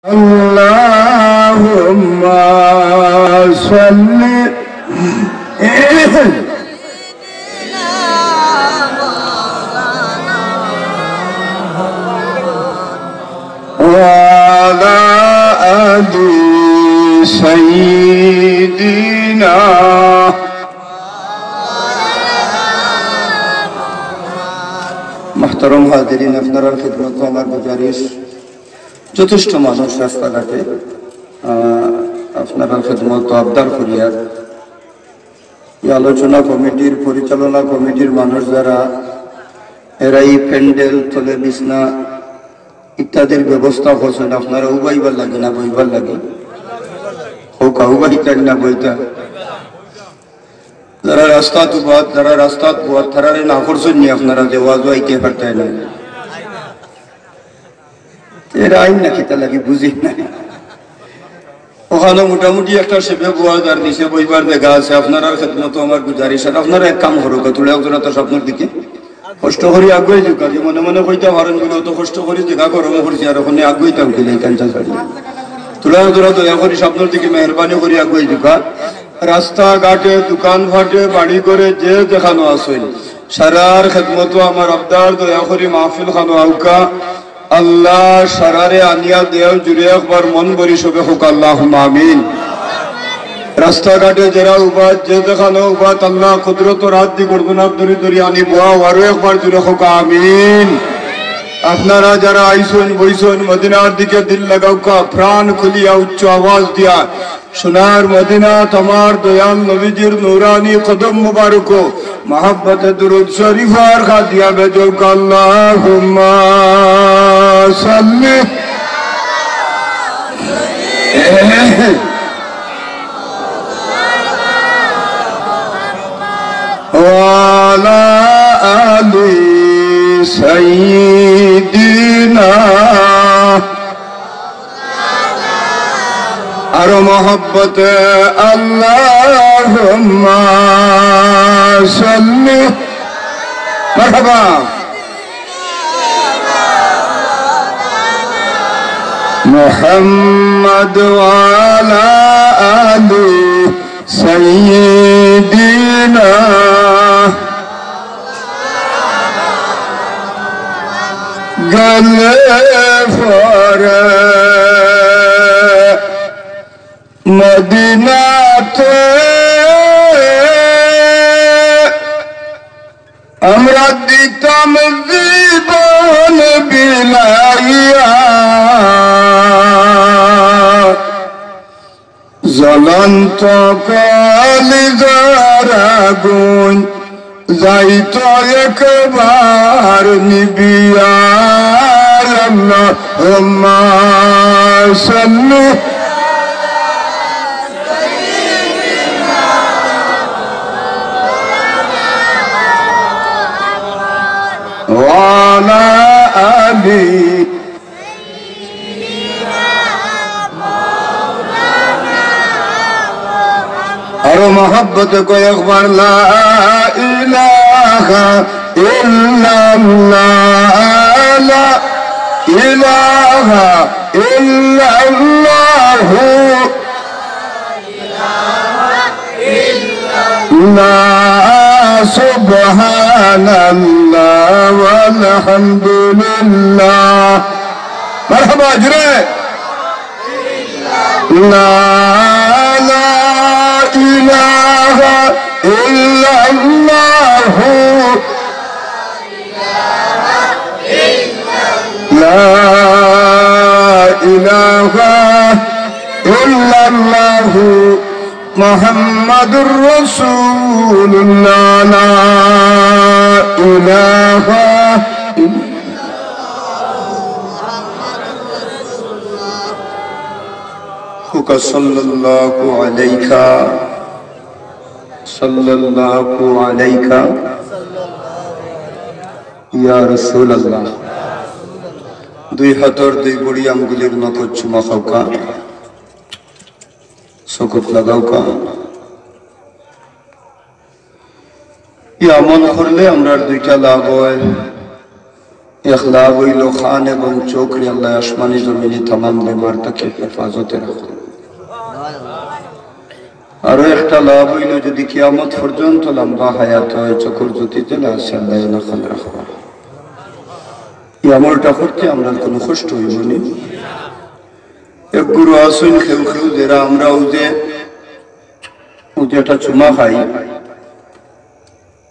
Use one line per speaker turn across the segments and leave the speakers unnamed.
Allahumma salli wa ala ali sayyidina Muhtaram hadirin, আপনার খিদমত আমার গুজারিশ যথেষ্ট মানুষ রাস্তাঘাটে আপনার খিদমত আবদার করিয়ার এই আলোচনা কমিটির পরিচালনা কমিটির মানুষ যারা এরা এই প্যান্ডেল তলে বিছনা ইত্যাদির ব্যবস্থা করছেন আপনারা উবাইবার লাগে না বইবার লাগে হোক উবাইতেন না বইতা যারা রাস্তাত উবাদ যারা রাস্তাত বুয়াদ তারারে না করছেন নি আপনারা যে ওয়াজ ওয়াইতে পারতেন না এর আইন না খেতে লাগে বুঝি না ওখানে মোটামুটি একটা সেবে বুয়াদ আর নিচে বইবার দেখা আছে আপনারা খেদমত আমার গুজারিশ আর আপনারা এক কাম করুক তুলে একজন তো স্বপ্নের দিকে কষ্ট করি আগুয়ে যুকা যে মনে মনে কইতে পারেন বলে অত কষ্ট করি দেখা গরম করছি আর ওখানে আগুইতাম কিলে কাঞ্চা ছাড়িয়ে তুলে তোরা দয়া করি স্বপ্নের দিকে মেহরবানি করি আগুয়ে যুকা রাস্তাঘাটে দোকান ফাটে বাড়ি করে যে দেখানো আছে সারার খেদমত আমার আবদার দয়া করি মাহফিল খানো আউকা আল্লাহ সারারে আনিয়া দেও জুড়ে একবার মন ভরি সবে হোক আল্লাহুম্মা আমিন রাস্তাঘাটে যারা উবাদ যে দেখানো উবাদ আল্লাহ কুদরত রাত দি গর্দনাথ ধরি ধরি আনি বোয়া আরো একবার জুড়ে হোক আমিন আপনারা যারা আইসন বইসন মদিনার দিকে দিল লাগাউকা প্রাণ খুলিয়া উচ্চ আওয়াজ দিয়া সোনার মদিনা তোমার দয়াল নবীজির নূরানি কদম মুবারক মোহাব্বতে দুরূদ শরীফার খাদিয়া বেজো আল্লাহুম্মা সাল্লি ওয়া আলা আলি সাইয়্যিদিনা আরো মোহাব্বতে আল্লাহুম্মা সাল্লি মারহাবা মুহাম্মদ ওয়া আলা আলি সাইয়্যিদিনা গলে ফরে মদিনাতে আমরা দিতাম জীবন বিলাইয়া জ্বলন্ত কলিজার আগুন যাইত একবার নিবিয়া আল্লাহুম্মা সাল্লি وعلى آله और मोहब्बत को एक बार ला इलाहा इल्लल्लाह ला इलाहा इल्लल्लाह ला सुबहानल्लाह वल्हम्दुलिल्लाह मरहबा जुरे ला ला इलाहा इल्लल्लाह ला इलाहा इल्लल्लाह मुहम्मदुर रसूलुल्लाह ला इलाहा हुका सल्लल्लाहु अलैका या रसूलल्लाह দুই হাতের দুই বড়ি আঙ্গুলের নখর চুমা খাওকা সকত লাগাওকা আমল করলে আমরা দুইটা লাভ হয় ইখলা হইল খান এবং চোখরে আল্লাহ আসমানি জমিনে তামাম বেমার তাকে হেফাজতে রাখুন। আরো একটা লাভ হইল যদি কিয়ামত পর্যন্ত লম্বা হায়াত হয় চোখের জ্যোতি জ্বলে আসে আল্লাহ রাখুন রাখবা। এই আমলটা করতে আমরা কোনো কষ্ট হইব নি। এক গুরু আসুন খেউ খেউ যারা আমরা যেটা চুমা খাই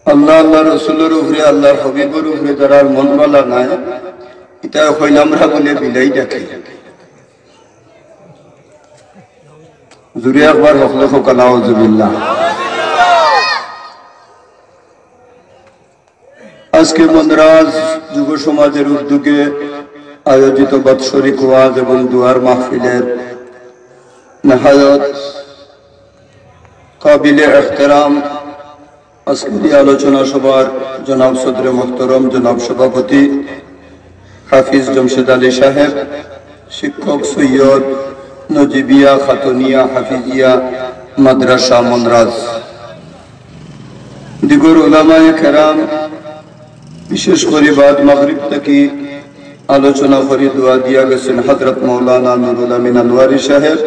আল্লাহ আল্লাহ রসুলের উপরে আল্লাহর হবিবের উপরে যারা মন বালা নাই এটা হইল আমরা বলে বিলাই ডাকি। জুড়ে একবার হকলে হকালাও জুবিল্লাহ। আজকে মনরাজ যুব সমাজের উদ্যোগে আয়োজিত বাৎসরিক ওয়াজ এবং দুয়ার মাহফিলের নেহায়ত কাবিলে এহতেরাম আজকের আলোচনা সভার জনাব সদরে মোহতরম জনাব সভাপতি হাফিজ জমশেদ আলী সাহেব, শিক্ষক সৈয়দ নজিবিয়া খাতুনিয়া হাফিজিয়া মাদ্রাসা মনরাজ, দিগর উলামায়ে কেরাম, বিশেষ করে বাদ মাগরিব থেকে আলোচনা করে দোয়া দিয়া গেছেন হযরত মাওলানা নুরুল আমিন আনোয়ারি সাহেব।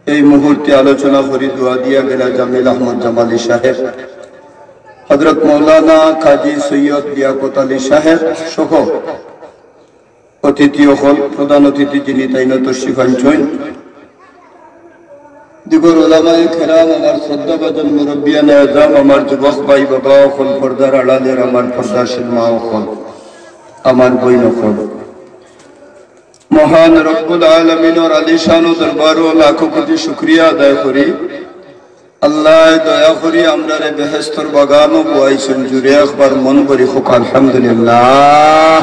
এই মুহূর্তে আলোচনা করে দোয়া দিয়া গেলা জামিল আহমদ জামালি সাহেব, হযরত মাওলানা কাজী সৈয়দ লিয়াকত আলী সাহেব সহ অতিথি হল প্রধান অতিথি যিনি তাইনা তশরিফ আনছেন, দিগর উলামায়ে কেরাম, আমার শ্রদ্ধাভাজন মুরব্বিয়ানে আযম, আমার যুবক ভাই বাবা হল, পর্দার আড়ালের আমার পর্দাশীল মা হল, আমার বইন হল, মহান রব্বুল আলামিনের আলিশান দরবার ও লাখো কোটি শুকরিয়া আদায় করি। আল্লাহ দয়া করি আমরারে বেহেশতর বাগানও বয়াইছেন জুড়ে একবার মন করি হোক আলহামদুলিল্লাহ।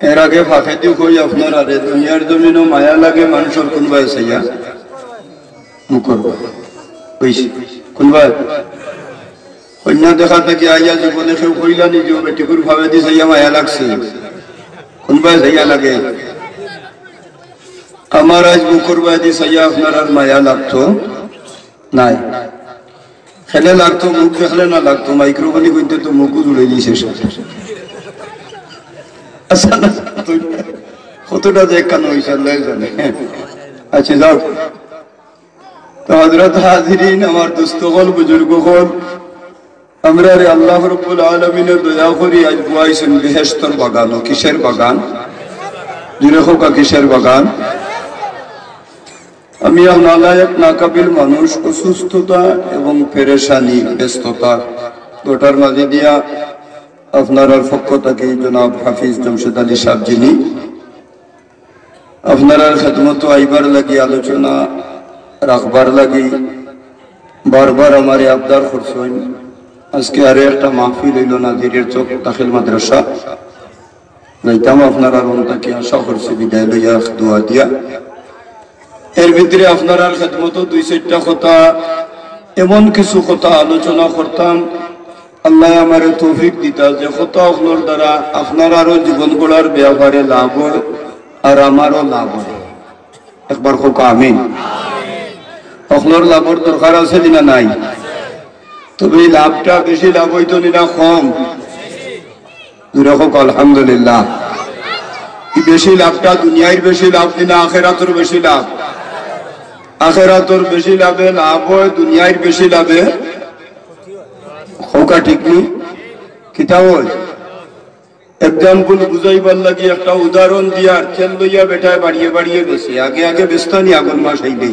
এর আগে ফাঁকে দিয়ে কই আপনার আরে দুনিয়ার জমিনও মায়া লাগে মানুষের কোনবাই সাইয়া মুখর কোনবাই কন্যা দেখা থাকি আইয়া জীবনে কেউ কইলা নিজেও বেটিকুর ভাবে দি সাইয়া মায়া লাগছে কোনবাই সাইয়া লাগে। আমার আজ মুখর বাদি সাইয়া আপনার আর মায়া লাগতো নাই, খেলে লাগতো মুখ দেখলে না লাগতো, মাইক্রোফোনই কইতে তো মুখও জুড়ে দিয়েছে কতটা যে কান হয়েছে আল্লাহ জানে। আচ্ছা যাও তো হযরত হাজিরিন, আমার দোস্ত হল, বুজুর্গ হল, আমরা রে আল্লাহ রাব্বুল আলামিনের দয়া করি আজ বুয়াইছেন বেহেশতর বাগান। ও কিসের বাগান? জুড়ে হোক কিসের বাগান? আমি নালায়েক নাকাবিল মানুষ, অসুস্থতা এবং পেরেশানি ব্যস্ততা গোটার মাঝে দিয়া আপনার পক্ষ থেকে জনাব হাফিজ জমশেদ আলী সাহেব যিনি আপনার খেদমত আইবার লাগি আলোচনা রাখবার লাগি বারবার আমার আবদার করছেন। আজকে আরে একটা মাহফিল হইল নাজিরের চোখ দাখিল মাদ্রাসা যাইতাম আপনার তাকে আশা করছি বিদায় লইয়া দোয়া দিয়া। এর ভিতরে আপনার খেদমত দুই চারটা কথা এমন কিছু কথা আলোচনা করতাম, আল্লাহ আমার তৌফিক দিতা যে কথা আপনার দ্বারা আপনার আরো জীবন গড়ার ব্যাপারে লাভ হয় আর আমারও লাভ হয়। একবার হোক আমিন। আপনার লাভের দরকার আছে না নাই? তবে এই লাভটা বেশি লাভ হইতো না কম? দূরে হোক আলহামদুলিল্লাহ। বেশি লাভটা দুনিয়ার বেশি লাভ না আখিরাতের বেশি লাভ? আখিরাতের বেশি লাভে লাভ হয়, দুনিয়ার বেশি লাভে হোকা ঠিক নি কিতাব। এক্সাম্পল বুঝাইবার লাগি একটা উদাহরণ দিয়া তেল লইয়া বেটায় বাড়িয়ে বাড়িয়ে গেছে, আগে আগে ব্যস্ত নি আগুন মাস হইবে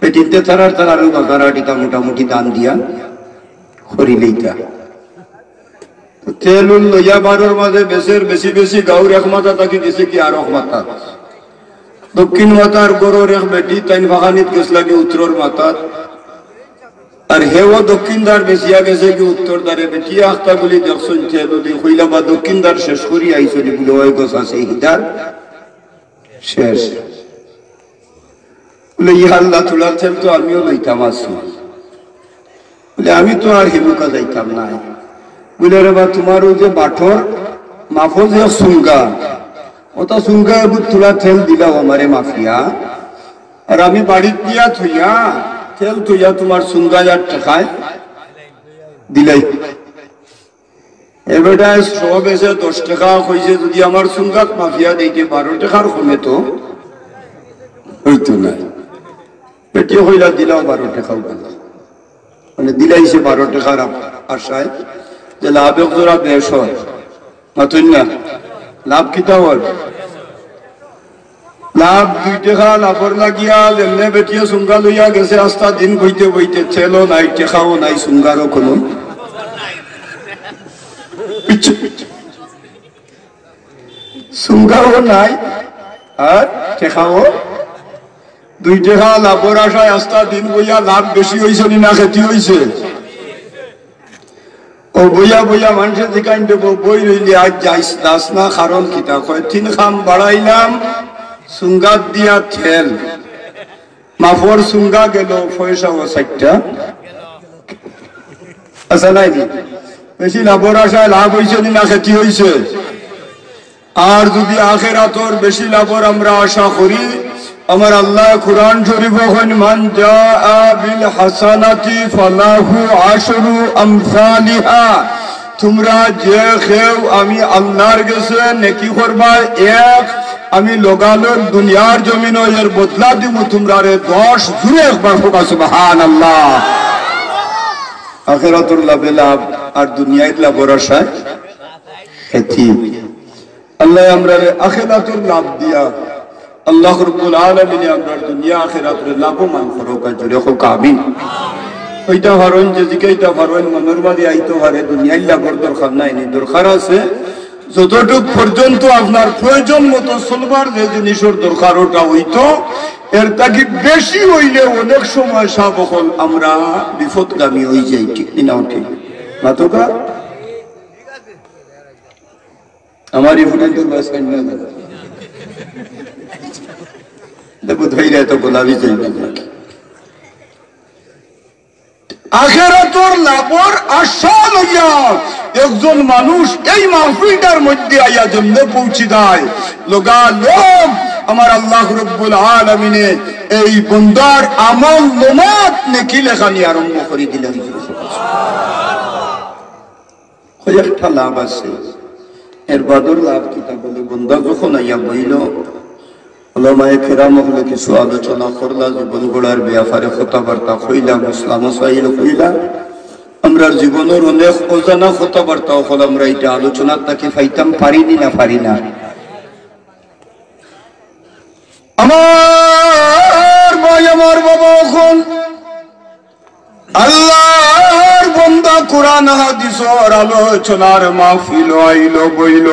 পেটিতে তারার তারার বাজারাটিটা মোটামুটি দান দিয়া খরি লইতা তেল লইয়া বারোর মাঝে বেশের বেশি বেশি গাউর এক মাথা তাকে গেছে কি আর এক মাথা দক্ষিণ মাথার গরুর এক বেটি তাইন বাগানিত গেছ লাগে উত্তর মাথার, আর হেও দক্ষিণ দ্বার বেশিয়া গেছে কি উত্তর দ্বারে বেটিয়া আখতা গুলি দেখছেন হইলা বা দক্ষিণ দ্বার শেষ করি আইসরি বলে ওই গছ আছে হিদার শেষ বলে ইহা আল্লাহ তোলার তেল তো আমিও লইতাম আছি বলে আমি তো আর হিমুকা যাইতাম না বলে রে বা তোমারও যে বাঠর মাফো যে সুঙ্গা ওটা সুঙ্গা এবার তোলা তেল দিলাও আমারে মাফিয়া, আর আমি বাড়ির দিয়া থইয়া তেল থইয়া তোমার সুঙ্গা আর ঠেকায় দিলাই। এবারটা সব এসে 10 টাকা হয়েছে, যদি আমার সুঙ্গাত মাফিয়া দিতে 12 টাকার কমে তো হইতো না। পেটে হইলা দিলাও 12 টাকাও গেল, মানে দিলাইছে 12 টাকার আশায় যে লাভ একজোড়া বেশ হয় মাতুন না। লাভ কিতা হল? লাভ 2 টাকা লাভর লাগিয়া এমনি বেটিয়া সুঙ্গা লইয়া গেছে, আস্তা দিন বইতে বইতে ছেলো নাই, টেকাও নাই, সুঙ্গারও কোনো সুঙ্গাও নাই আর টেকাও। 2 টাকা লাভর আশায় আস্তা দিন বইয়া লাভ বেশি হয়েছে না ক্ষতি হয়েছে? ও বইয়া বইয়া মানুষের দিকান দেব বই রইলে আজ যাইস দাস না, কারণ কিতা কয় 3 খাম বাড়াইলাম সুঙ্গাত দিয়া থেল, মাফর সুঙ্গা গেল পয়সা ও 60টা আচ্ছা নাই বেশি লাভর আশায় লাভ হয়েছে না ক্ষতি হয়েছে? আর যদি আখিরাতর বেশি লাভর আমরা আশা করি, আমার আল্লাহ কুরআন শরীফ কইন মান জাআ বিল হাসানাতি ফালাহু আশরু আমসালিহা, তোমরা যে কেউ আমি আল্লাহর কাছে নেকি করবা এক, আমি লোগালোর দুনিয়ার জমিনও এর বদলা দিব তোমরা রে 10 জুড়ে একবার ফুকা সুবহানাল্লাহ। আখিরাতুর লাভে লাভ আর দুনিয়ায় লাভের আশায় ক্ষতি। আল্লাহ আমরা আখিরাতুর লাভ দিয়া আল্লাহ রাব্বুল আলামিন আমরা দুনিয়া আখিরাতের লাভবান করুক, জুড়ে হোক আমিন। ওইটা ভারণ যে জিকাইটা ভারণ মনের মাঝে আইতো হারে দুনিয়ায় লাভের দরকার নাই, দরকার আছে যতটুক পর্যন্ত আপনার প্রয়োজন মতো চলবার যে জিনিসের দরকার ওটা হইতো, এর তাকে বেশি হইলে অনেক সময় সাবকল আমরা বিপদগামী হয়ে যাই। ঠিক না? ঠিক না তো কা আমার এই ফুটাইতে বাস কেন না দেখো ধৈর্য তো গোলামি চাইবেন নাকি? আখিরাতের লাভর আশা লইয়া একজন মানুষ এই মাহফিলটার মধ্যে আইয়া যেমনে পৌঁছে যায়, লগা লোক আমার আল্লাহ রাব্বুল আলামিনে এই বান্দার আমল নামাত নেকি লেখানি আরম্ভ করে দিলেন। কয়েকটা লাভ আছে, এর বাদর লাভ কিতা বলে বান্দা যখন আইয়া বইল ওলামায়ে কেরাম হলে কিছু আলোচনা করলা, জীবন গড়ার ব্যাপারে কথাবার্তা কইলাম, ইসলাম সাইল কইলা, আমরা জীবনের অনেক অজানা কথাবার্তা হল আমরা এটা আলোচনার তাকে পাইতাম পারিনি না পারি না। আমার ভাই আমার বাবা এখন আল্লাহর বান্দা কোরআন হাদিসের আলোচনার মাহফিল আইল বইল,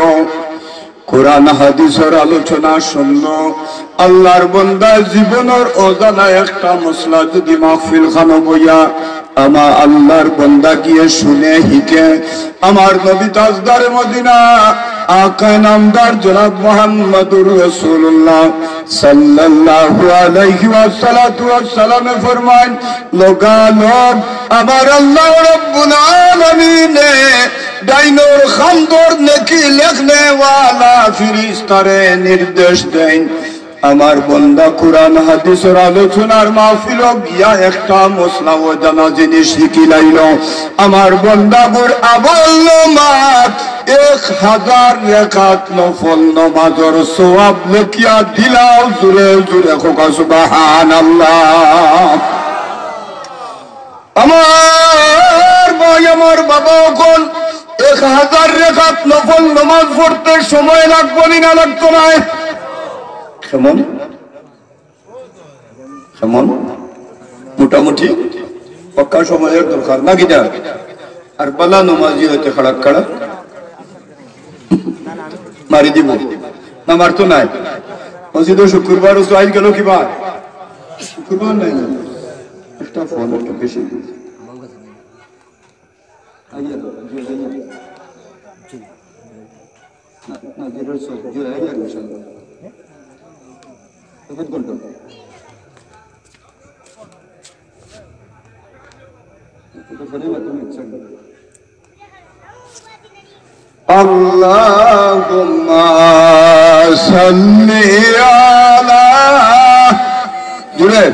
কোরআন হাদিসের আলোচনা শুনলো, আল্লাহর বান্দা জীবনের অজানা একটা মশলা যদি মাহফিল খানো বইয়া আমার আল্লাহর বান্দা গিয়ে শুনে হিকে, আমার নবী তাজদার মদিনা আকা নামদার জনাব মুহাম্মদুর রাসূলুল্লাহ সাল্লাল্লাহু আলাইহি ওয়াসাল্লাম ফরমান, লোকালোক আমার আল্লাহ রাব্বুল আলামিন ডাইনোর খামদর নেকি লেখনে ওয়ালা ফেরেশতারে নির্দেশ দেন, আমার বান্দা কোরআন হাদিসের আলোচনার মাহফিল গিয়া একটা মশলা ও জানা জিনিস শিখি লাইল, আমার বান্দা গুর আবল মাত 1000 রাকাত নফল নামাজের সওয়াব লেখিয়া দিলাও। জুরে জুরে কোকা সুবহানাল্লাহ। আমার ভাই আমার বাবা কোন 1000 রাকাত নফল নামাজ পড়তে সময় লাগবে না লাগতো না? কেমন কেমন মোটামুটি পক্কা সময়ের দরকার না কিনা? আর বালা নমাজি হইতে খাড়াক খাড়াক মারি দিব না, মারতো নাই। মসজিদ শুক্রবার আইল গেল কি বার শুক্রবার নাই, একটা ফোন একটু বেশি আল্লাহুম্মা সাল্লি আলা জুরে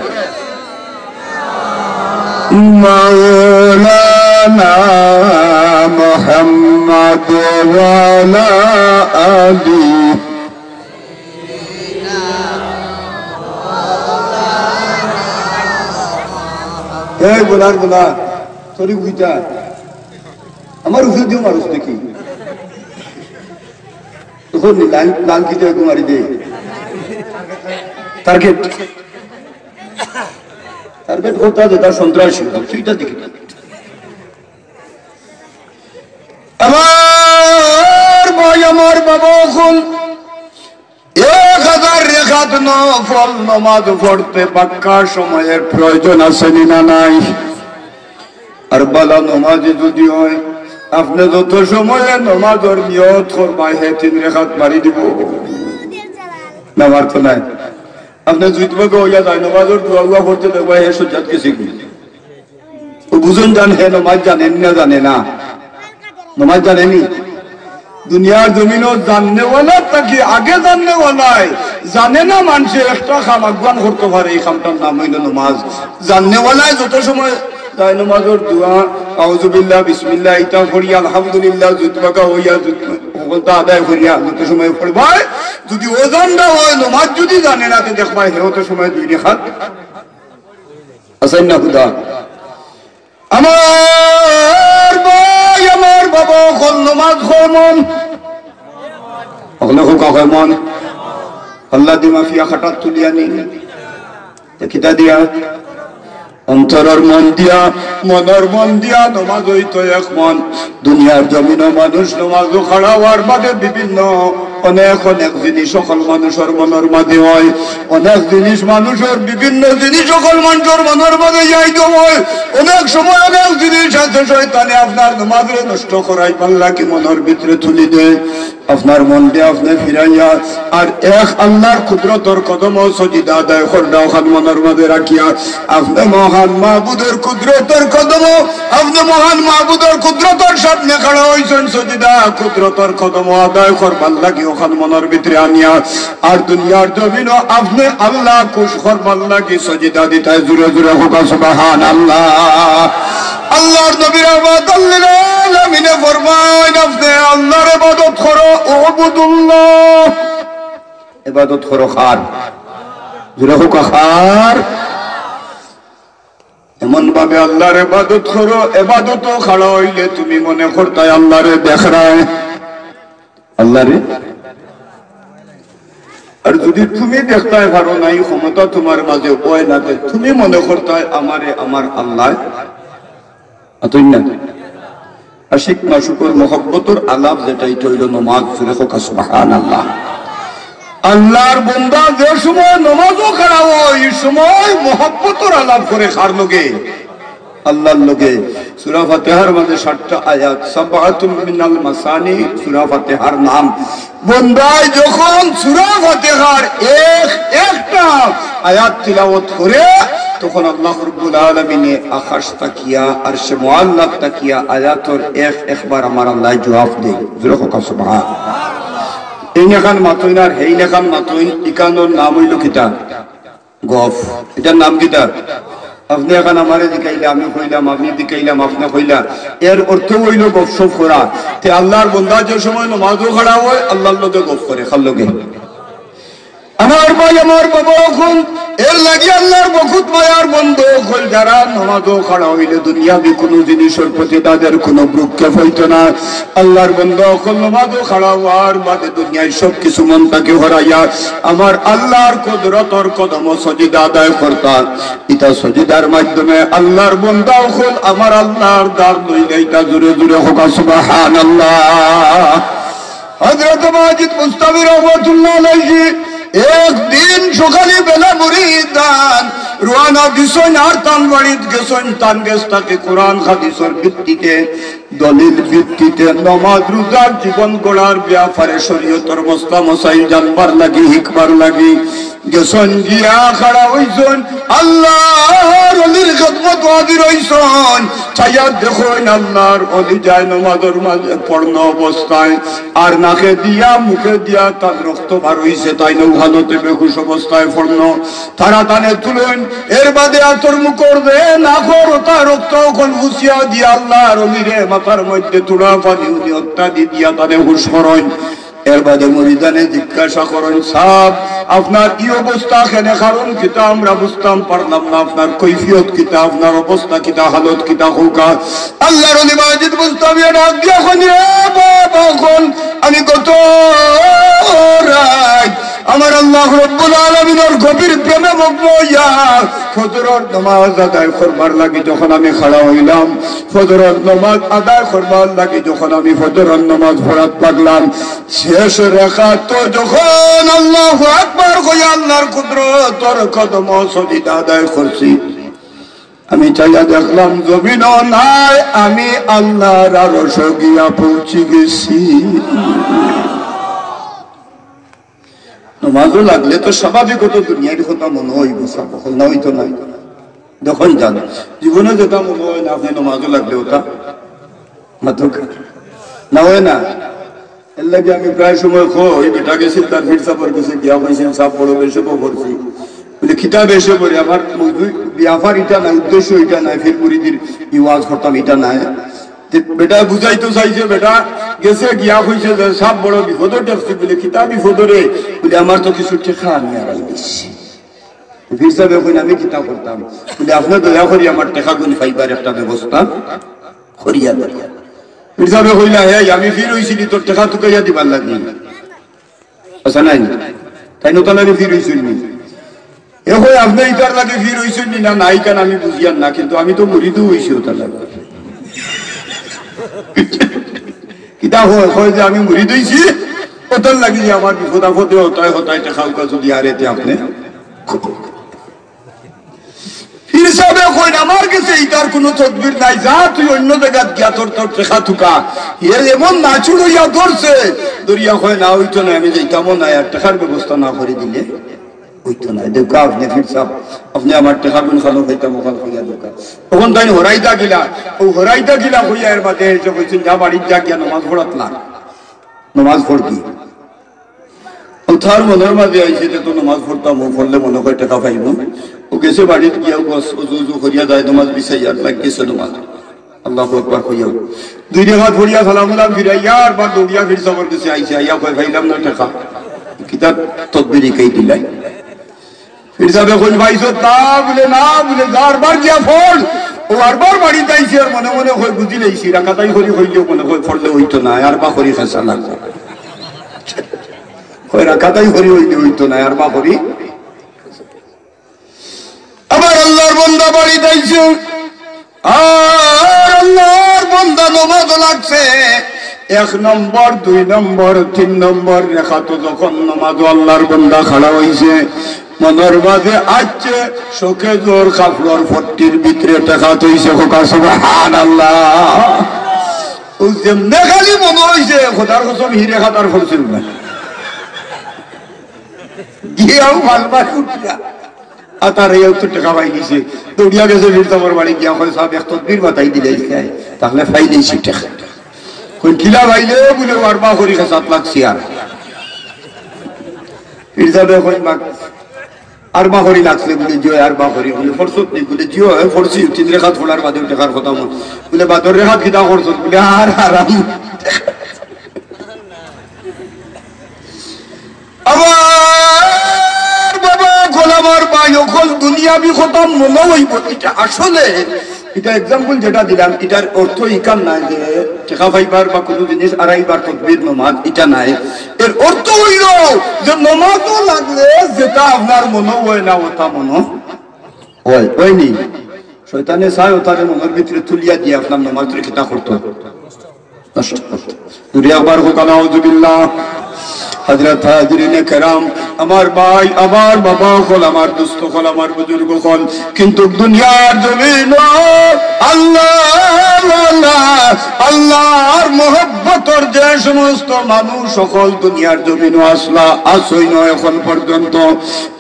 মাওলানা مولانا محمد وعلى آله এই বলার বলা তোরি বুঝা আমার উঠে দিও মানুষ দেখি তখন লাল কি দিয়ে মারি দে টার্গেট টার্গেট হতা যেটা সন্ত্রাসী সেইটা দেখি আমার ভাই আমার বাবা এখন 1000 রেখাত নফল নামাজ পড়তে পাক্কা সময়ের প্রয়োজন আছে না নাই আর বালা নামাজ যদি হয় আপনি যত সময়ে নামাজের নিয়ত করবাই হে 3 রেখাত মারি দিব নামার তো নাই আপনি জুতবাকে হইয়া যায় নামাজের দোয়া করতে দেখবা হে সুজাত কে শিখবি ও বুঝুন জান হে নামাজ জানেন না জানে না নামাজ জানেনি দুনিয়ার জমিনও জাননেওয়ালা তাকে আগে জাননেওয়ালাই জানে না মানুষে একটা খাম আহ্বান করতে পারে এই খামটার নাম হইল নামাজ জাননেওয়ালাই যত সময় তাই নামাজের দোয়া আউযুবিল্লাহ বিসমিল্লাহ ইতা করিয়া আলহামদুলিল্লাহ জুতবাকা হইয়া সকলটা আদায় করিয়া যত সময় পড়বাই যদি ওজনটা হয় নামাজ যদি জানে না তো দেখবাই হেত সময় 2 রেখাত আছেন না খুদা আমার ভাই আমার বাবা কোন নামাজ খমন ওগুলো কাকে মন আল্লাহ দি মাফিয়া খাটাত তুলিয়া নি কিতা দিয়া অন্তরের মন দিয়া মনের মন দিয়া নামাজ হইতো এক মন দুনিয়ার জমিন মানুষ নামাজ খাড়া হওয়ার বাদে বিভিন্ন অনেক অনেক জিনিস সকল মানুষের মনের মাঝে হয় অনেক জিনিস মানুষের বিভিন্ন জিনিস সকল মানুষের মনের মাঝে যাইতে হয় অনেক সময় অনেক জিনিস আছে শয়তানে আপনার নামাজে নষ্ট করাই পাল্লা কি মনের ভিতরে তুলি দেয় আপনার মন দিয়ে আপনি ফিরাইয়া আর এক আল্লাহর কুদরতের কদম সজিদা আদায় করডাও খান মনের মাঝে রাখিয়া আপনি মহান মাহবুদের কুদরতের কদম আপনি মহান মাহবুদের কুদরতের সামনে খাড়া হইছেন সজিদা কুদরতের কদম আদায় করবার লাগি ওখান মনের ভিতরে আনিয়া আর দুনিয়ার জমিন আপনি আল্লাহ খুশ করবার লাগি সজিদা দিতায় জুড়ে জুড়ে হোক সুবহানাল্লাহ আল্লাহর নবী রাহমাতুল আলামিনে ফরমায় আপনি আল্লাহর ইবাদত করো উবুদুল্লাহ ইবাদত করো খার জুড়ে হোক খার এমন ভাবে আল্লাহর ইবাদত করো ইবাদত খাড়া হইলে তুমি মনে করতাই আল্লাহরে দেখরায় আল্লাহরে আর যদি তুমি দেখতাই পারো নাই ক্ষমতা তোমার মাঝে হয় না তুমি মনে করতাই আমারে আমার আল্লাহ আতই না আশিক মাশুকুর মহব্বতের আলাপ যেটাই হইল নামাজ সুরে হোক সুবহানাল্লাহ আল্লাহর বান্দা যে সময় নামাজও খাড়া হয় এই সময় মহব্বতের আলাপ করে কার লগে আল্লাহর লগে সূরা ফাতিহার মধ্যে 7টা আয়াত সাবআতুল মিনাল মাসানি সূরা ফাতিহার নাম বান্দায় যখন সূরা ফাতিহার একটা আয়াত তিলাওয়াত করে তখন আল্লাহ রাব্বুল আলামিন আকাশ তাকিয়া আরশে মুআল্লাক তাকিয়া আয়াতের একবার আমার আল্লাহ জবাব দেয় জোরে হোক সুবহানাল্লাহ এই নেখান মাতইন আর হেই নেখান মাতইন ইকানোর নাম হইল কিতা গফ এটার নাম কিতা আপনি এখন আমারে দিকাইলে আমি কইলাম আপনি দিকাইলাম আপনি কইলা এর অর্থ হইল গফসপ করা তে আল্লাহর বান্দা যে সময় নামাজও খাড়া হয় আল্লাহর লগে গফ করে খাল লগে আমার ভাই আমার বাবা এখন এর লাগি আল্লাহর বহুত মায়ার বন্ধু হল যারা নামাজও খাড়া হইলে দুনিয়াবি কোনো জিনিসের প্রতি তাদের কোনো ভ্রুক্ষেপ হইতো না আল্লাহর বন্ধু এখন নামাজও খাড়া হওয়ার বাদে দুনিয়ায় সব কিছু মন তাকে হরাইয়া আমার আল্লাহর কুদরতের কদম সজিদা আদায় করতাম এটা সজিদার মাধ্যমে আল্লাহর বন্ধু এখন আমার আল্লাহর দার লইলে এটা জোরে জোরে হোক সুবহানাল্লাহ হযরত মাজিদ মুস্তাফি রাহমাতুল্লাহ আলাইহি একদিন সকালে বেলা মুরিদান রওনা দিছেন আর তানবাড়িত গেছেন তান গেছ তাকে কোরআন হাদিসের ভিত্তিতে দলিল ভিত্তিতে নামাজ রোজার জীবন গড়ার ব্যাপারে শরীয়তের মসলা মসাইল জানবার লাগি হিকবার লাগি গেছন গিয়া খাড়া হইছন আল্লাহর অলির খেদমত হাজির হইছন চাইয়া দেখুন আল্লাহর অলি যায় নামাজের মাঝে পড়ন অবস্থায় আর নাকে দিয়া মুখে দিয়া তার রক্ত বার হইছে তাই নৌ হালতে বেহুশ অবস্থায় পড়ন তারা টানে তুলেন এর বাদে আতর মুখর দে না করো তার রক্ত ওখান হুসিয়া দিয়া আল্লাহর অলিরে মাথার মধ্যে তুড়া পানি হত্যা দিয়া তাদের হুশ করেন এর বাদে মুরিদানে জিজ্ঞাসা করেন সাহেব আপনার কি অবস্থা কেনে কারণ কিতা আমরা বুঝতাম পারলাম না আপনার কৈফিয়ত কিতা আপনার অবস্থা কিতা হালত কিতা হোকা আল্লাহর ওলি মাজিদ মুস্তাফি ডাক দিয়া রে বাবা কোন আমি কত রাত আমার আল্লাহ রাব্বুল আলামিনের গভীর প্রেমে মগ্ন হইয়া ফজরের নামাজ আদায় করবার লাগি যখন আমি খাড়া হইলাম ফজরের নামাজ আদায় করবার লাগি যখন আমি ফজরের নামাজ পড়াত লাগলাম শেষ রাকাত যখন আল্লাহু আকবার কইয়া আল্লাহর কুদরতর কদম সজদা আদায় করছি আমি চাইয়া দেখলাম জমিনও নাই আমি আল্লাহর আরশ গিয়া পৌঁছে গেছি নমাজও লাগলে তো স্বাভাবিকত দুনিয়ার কথা মনে হইব না হইতো নাই যখন যান জীবনে যেটা মনে হয় না আপনি নমাজও লাগলে ওটা মাত্র না হয় না এর লাগে আমি প্রায় সময় কই বেটা গেছি তার ফির সাপর গেছে গিয়া হয়েছে সাপ বড় বেশি করছি বলে কিতাব এসে পড়ে আমার বিয়াফার এটা নাই উদ্দেশ্য এটা নাই ফির মুরিদির ইওয়াজ করতাম এটা নাই বেটা বুঝাইতো চাইছে বেটা গেছে গিয়া হয়েছে যে সাপ বড় বিপদর দেখছি বলে কিতাব বিপদরে বলে আমার তো কিছু টেকা আমি আর দিচ্ছি ফির সাহেব এখন আমি কিতাব করতাম বলে আপনার দয়া করি আমার টেকা গুণ পাইবার একটা ব্যবস্থা করিয়া দেয় ফির সাহেব কইলা হে আমি ফির হয়েছিলি তোর টেকা টুকাইয়া দিবার লাগি আচ্ছা নাই তাই নতুন আমি ফির হয়েছিলি এখন আপনি ইটার লাগে ফির হয়েছেন না নাই কেন আমি বুঝিয়ান না কিন্তু আমি তো মুরিদও হয়েছি ওটার লাগে কিতাব হয় যে আমি মুরিদ হয়েছি ওটার লাগে যে আমার বিপদ আপদে হতায় হতায় টেকা উকা যদি আরেতে আপনি ফির সাহেব কইন আমার কাছে ইটার কোনো তদবির নাই যা তুই অন্য জায়গা গিয়া তোর তোর টেকা থুকা এ এমন নাচু লইয়া ধরছে দরিয়া হয় না হইতো না আমি যাইতামও না আর টেকার ব্যবস্থা না করে দিলে হইতো না দেখো আপনি ফির সাহেব আপনি আমার টেকা গুণ খালো খাইতাম ওখান হইয়া দোকা তখন তাই হরাইতা গিলা ও হরাইতা গিলা হইয়া এর বাদে এসে কইছেন যা বাড়ির যা গিয়া নমাজ পড়াত না নমাজ পড়তি তার মনের মাঝে আইসে যে তো নমাজ পড়তাম ও পড়লে মনে হয় টাকা পাইব ও গেছে বাড়িতে গিয়া উজু করিয়া যায় নমাজ বিছাইয়া লাগিয়েছে নমাজ আল্লাহু আকবার কইয়াও দুই রাকাত পড়িয়া সালামুল্লাহ ফিরাইয়া আর বার দৌড়িয়া ফির সবর কাছে আইসে আইয়া কই পাইলাম না টাকা কিতাব তদবির কই দিলাই ফির সাহেব কই ভাইছো তা বলে না বলে বারবার গিয়া ফল ও বারবার বাড়িতে আইসে আর মনে মনে হয় বুঝি লইছি রাকাতাই করি হইলেও মনে হয় পড়লে হইতো না আর বা করি ফেসা লাগবে রাকাতাই করি হইলে হইতো না আর বা করি আবার আল্লাহর বান্দা বাড়িতে আইছে আর আল্লাহর বান্দা নামাজ লাগছে 1 নম্বর 2 নম্বর 3 নম্বর রাকাত যখন নামাজ আল্লাহর বান্দা খাড়া হইছে মনের মাঝে আসছে শোকে জোর কাপড় ফটির ভিতরে টাকা হইছে সুবহানাল্লাহ ও যেমনে খালি মনে হইছে খোদার কসম হিরে খাতার করছিল না গিয়াও ভালবার উঠিয়া আতার এই তো টাকা পাই দিছে দৌড়িয়া গেছে ফির তোমার বাড়ি গিয়া কই সাহেব এক তদবির মাথায় দিলে তাহলে ফাইলেছি টাকা কোন কিলা ভাইলে বলে বারবা করি 7 লাখ সিয়ার ফির যাবে কই আর বাহরি লাগছে বলে জিও আর বাহরি বলে ফরসত নেই বলে জিও ফরসি 3 রেখাত ফোলার বাদে টাকার কথা বলে বাদর রেখাত কিটা ফরসত বলে আর হারাম আবার বাবা গোলামার ভাই ওখান দুনিয়াবি খতম মনে হইব এটা আসলে এটা এক্সাম্পল যেটা দিলাম এটার অর্থ ইকান নাই যে টাকা পাইবার বা কোনো জিনিস আড়াইবার তকবীর নামাজ এটা নাই এর অর্থ হইল যে নামাজও লাগলে যেটা আপনার মনে হয় না ওটা মনে হয় হয়নি শয়তানে চায় ওটারে মনের ভিতরে তুলিয়া দিয়ে আপনার নামাজের কিতা করতো নষ্ট করতো দুনিয়া একবার হোক আউযু বিল্লাহ হযরত হাজরিনে কেরাম আমার ভাই, আমার বাবা হল, আমার দুস্থ হল, আমার বুজুর্গ হল, কিন্তু দুনিয়ার জমিন আল্লাহর মোহব্বতর যে সমস্ত মানুষ সকল দুনিয়ার জমিন আসই নয় এখন পর্যন্ত,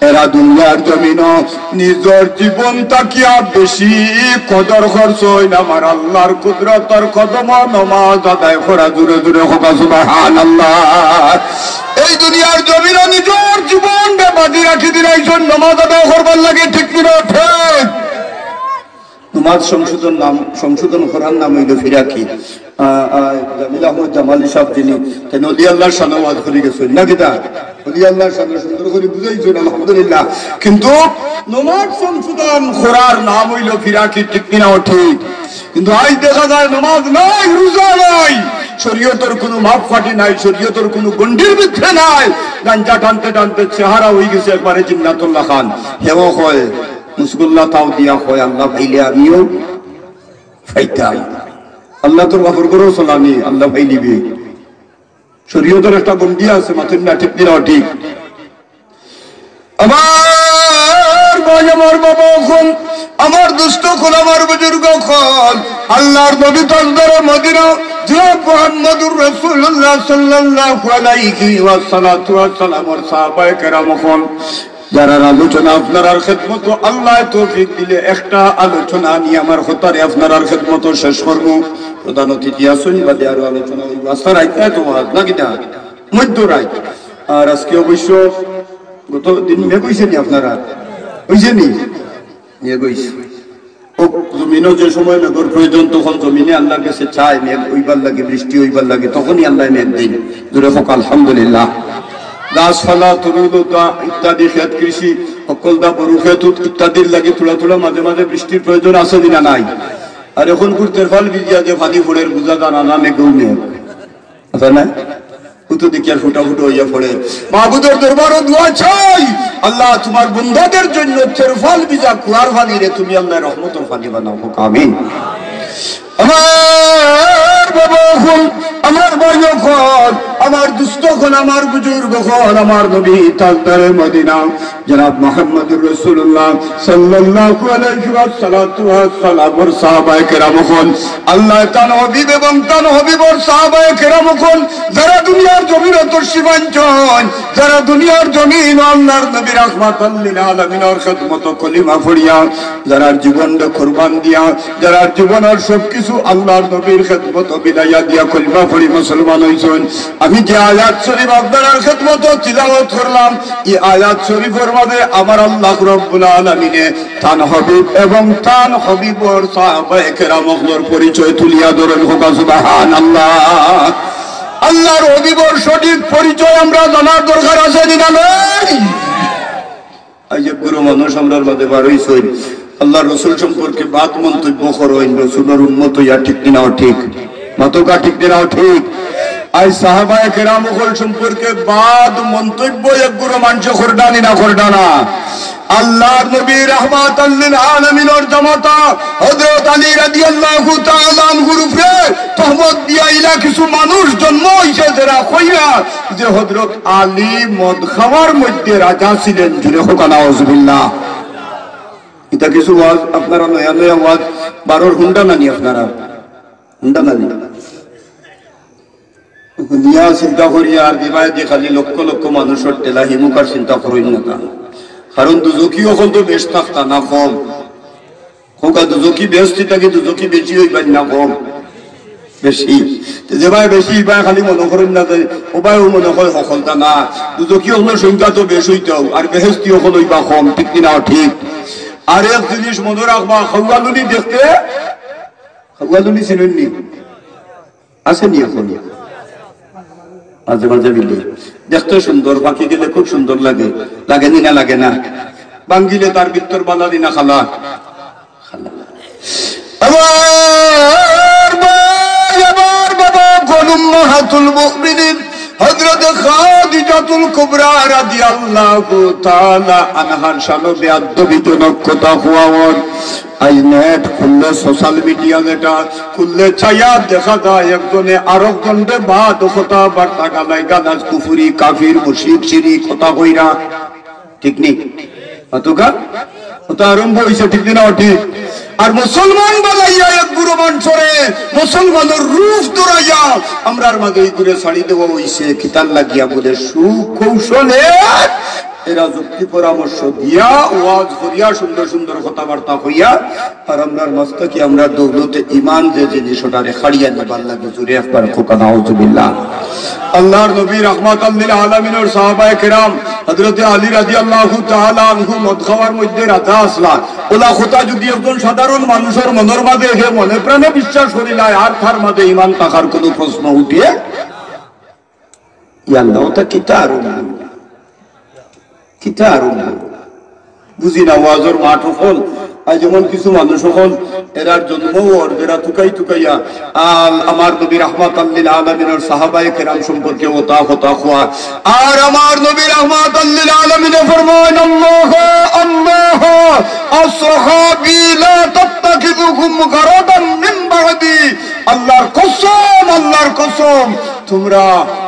এরা দুনিয়ার জমিন নিজের জীবন তাকিয়া বেশি কদর খরচ হই না আমার আল্লাহর কুদরতর কদম নমাজ আদায় করা জুড়ে জুড়ে হোক সুবহানাল্লাহ। এই দুনিয়ার জমিন নিজের জীবন বাজি রাখি দিন একজন নমাজ আদায় করবার লাগে, ঠিক কিনা? ঠিক। নমাজ সংশোধন করার নাম হইল ফিরাকি। জামিল আহমদ জামালি সাহেব যিনি নদী আল্লাহর সানাওয়াজ করে গেছেন না কিতা, নদী আল্লাহর সানা সুন্দর করে বুঝাইছেন আলহামদুলিল্লাহ, কিন্তু নমাজ সংশোধন করার নাম হইল ফিরাকি, ঠিক কিনা? ঠিক। কিন্তু আজ দেখা যায় নমাজ নাই, রোজা নাই, শরীয়তের কোনো মাপ ফাটি নাই, শরীয়তের কোনো গন্ডির ভিতরে নাই, গাঞ্জা টানতে টানতে চেহারা হয়ে গেছে একবারে জিন্নাতুল্লাহ খান। হেও হয় মুসগুল্লাহ তাও দিয়া হয় আল্লাহ ভাইলে আমিও ফাইতাম, আল্লাহ তোর গফর করো সালামি, আল্লাহ ভাই নিবি। শরীয়তের একটা গন্ডি আছে, মাথুর না, ঠিক দিনা? ঠিক। আমার ভাই, আমার বাবা খন, আমার দুষ্ট খন, আমার বুজুর্গ খন, আল্লাহর নবী তাজদার মদিনা জনাব মুহাম্মদুর রাসূলুল্লাহ সাল্লাল্লাহু আলাইহি ওয়াসাল্লাতু ওয়াসাল্লাম ওর সাহাবায়ে কেরাম খন, যারা আলোচনা আপনার খেদমত আল্লাহ তৌফিক দিলে একটা আলোচনা নিয়ে আমার হতারে আপনার খেদমত শেষ করব। প্রধান অতিথি আসুন, বাদে আরো আলোচনা হইব। আস্তা রাইতে তোমার না কিনা মধ্য রাত। আর আজকে অবশ্য গত দিন মেঘ হইছে নি, আপনারা হইছে নি? মেঘ হইছে। জমিনও যে সময় মেঘর প্রয়োজন তখন জমিনে আল্লাহর কাছে চায় মেঘ হইবার লাগে, বৃষ্টি হইবার লাগে, তখনই আল্লাহ মেঘ দিন। জোরে হোক আলহামদুলিল্লাহ। গাছপালা, তরুলতা ইত্যাদি ক্ষেত কৃষি সকল দা বড় ক্ষেত ইত্যাদির লাগে থোড়া থোড়া মাঝে মাঝে বৃষ্টির প্রয়োজন আছে দিনা নাই। আর এখন কুর্তের ফল ভিজিয়া যে ফানি ফুলের বুঝা জানা না মেঘ আচ্ছা না, ফুটো দিকে ফুটা ফুটো হইয়া পড়ে। মাহবুদের দরবারও দোয়া চাই, আল্লাহ তোমার বন্দাদের জন্য ফল ভিজা কুয়ার ফানি রে তুমি আল্লাহ রহমতের ফানি বানাও, আমিন। আমার বাবা খন, আমার ভাই খন, আমার দুস্থ খন, আমার বুজুর্গ খন, আমার নবী তাজদারে মদিনা জনাব মুহাম্মদুর রাসূলুল্লাহ সাল্লাল্লাহু আলাইহি ওয়াসাল্লাম ওর সাহাবায়ে কেরাম খন, আল্লাহ তার হাবিব এবং তার হাবিবর সাহাবায়ে কেরাম খন, যারা দুনিয়ার জমিন তশরিফাঞ্চন, যারা দুনিয়ার জমিন আল্লাহর নবী রাহমাতাল লিল আলামিনের খেদমত কলিমা পড়িয়া, যারা জীবনকে কুরবান দিয়া, যারা জীবনের সবকিছু আল্লাহর নবীর খেদমত বিলাইয়া দিয়া কলিমা পড়ি মুসলমান হইছেন। আমি যে আয়াত শরীফ আপনার খেদমত তিলাওয়াত করলাম, এই আয়াত শরীফের মধ্যে আমার আল্লাহ রাব্বুল আলামিনে তান হাবিব এবং তান হাবিবর সাহাবায়ে কেরামের পরিচয় তুলিয়া ধরেন। হোক সুবহানাল্লাহ। আল্লাহর হাবিবর সঠিক পরিচয় আমরা জানার দরকার আছে না নাই? আজ পুরো মানুষ আমরার মধ্যে বার হইছে আল্লাহ রসুল সম্পর্কে বাদ মন্তব্য করেন, রসুলের উন্মত ইয়া ঠিক কিনাও ঠিক, মাতকা ঠিক কিনাও ঠিক। আজ সাহাবায়ে কেরাম সম্পর্কে বাদ মন্তব্য একগুলো মানুষ করডানি না করডানা। আল্লাহর নবী রাহমাতাল লিল আলামিনের জামাতা হযরত আলী রাদিয়াল্লাহু তাআলা আনহুর উপরে তহমত দিয়া ইলা কিছু মানুষ জন্ম হইছে যারা কইরা যে হযরত আলী মদ খাওয়ার মধ্যে রাজা ছিলেন। জুরে হোক নাউজুবিল্লাহ। এটা কিছু ওয়াজ আপনারা নয়া নয়া ওয়াজ 12 ঘন্টা নানি, আপনারা ঘন্টা নানি দুনিয়া চিন্তা করি আর বিবাহে যে খালি লক্ষ লক্ষ মানুষের টেলা হিমুকার চিন্তা করেন না, কারণ দুজকি অকল তো বেশ থাকতা না কম হোক, দুজকি বেশি থাকে, দুজকি বেশি হইবার না কম বেশি, যে ভাই বেশি ভাই খালি মনে করেন না যে ওবাইও মনে হয় সফলতা না, দুজকি হলো সংখ্যা তো বেশ হইতেও আর বেহেস্তি হল হইবা কম, ঠিক কিনা ঠিক। আর এক জিনিস মনে রাখবা, খাওয়ালুনি দেখতে, খাওয়ালুনি চিনেননি আসেনি এখন মাঝে মাঝে মিলে দেখতে সুন্দর, বাকি গেলে খুব সুন্দর লাগে, লাগেনি না লাগে না, বাঙ্গিলে তার ভিতর বানালি না খালা খালা। আমার বাবা উম্মাহাতুল মুমিনিন হযরত খাদিজাতুল কুবরা রাদিয়াল্লাহু তাআলা আনহার শানে বেয়াদবিজনক কথা হওয়ার আজ নেট খুললে সোশ্যাল মিডিয়া যেটা খুললে ছায়া দেখা যায় একজনে আরেকজনকে বাদ কথা বার্তা গালাই গালাজ কুফরি কাফির মুশরিক শিরিক কথা কইরা ঠিক নেই অতকা ওটা আরম্ভ হইছে ঠিক না ঠিক আর মুসলমান বানাইয়া এক বুড়ো মানুষরে মুসলমানের রূপ ধরাইয়া আমরার মাঝে এই করে ছাড়ি দেওয়া হইছে কিতাল লাগিয়া বলে সুকৌশলে এরা যুক্তি পরামর্শ দিয়া ওয়াজ করিয়া সুন্দর সুন্দর কথাবার্তা কইয়া আর আমরার মস্তকে আমরা দৌলতে ঈমান যে জিনিসটা রেখাড়িয়া নেবার লাগে জুড়ে একবার কোকা নাউজুবিল্লাহ। আল্লাহর নবী রাহমাতাল লিল আলামিনের সাহাবায়ে কেরাম হযরত আলী রাদিয়াল্লাহু তাআলা আনহু মদ খাওয়ার মধ্যে রাধা আসলা ওলা কথা যদি একজন সাধারণ মানুষের মনের মাঝে হে মনে প্রাণে বিশ্বাস করিলাই আর তার মাঝে ঈমান থাকার কোনো প্রশ্ন উঠে ইয়াল্লাহ তা কিতার বুঝি না ওয়াজের মাঠ হল আর যেমন কিছু মানুষ হল এরার জন্ম ওর এরা টুকাইয়া আমার নবী রাহমাতাল লিল আলামিনের সাহাবায়ে কেরাম সম্পর্কে ওতা কথা খোয়া আর আমার নবী রাহমাতাল লিল আলামিনে ফরমান আল্লাহ আসহাবি লা তাত্তাখিযুহুম গারাদান মিন বাদি আল্লাহর কসম তোমরা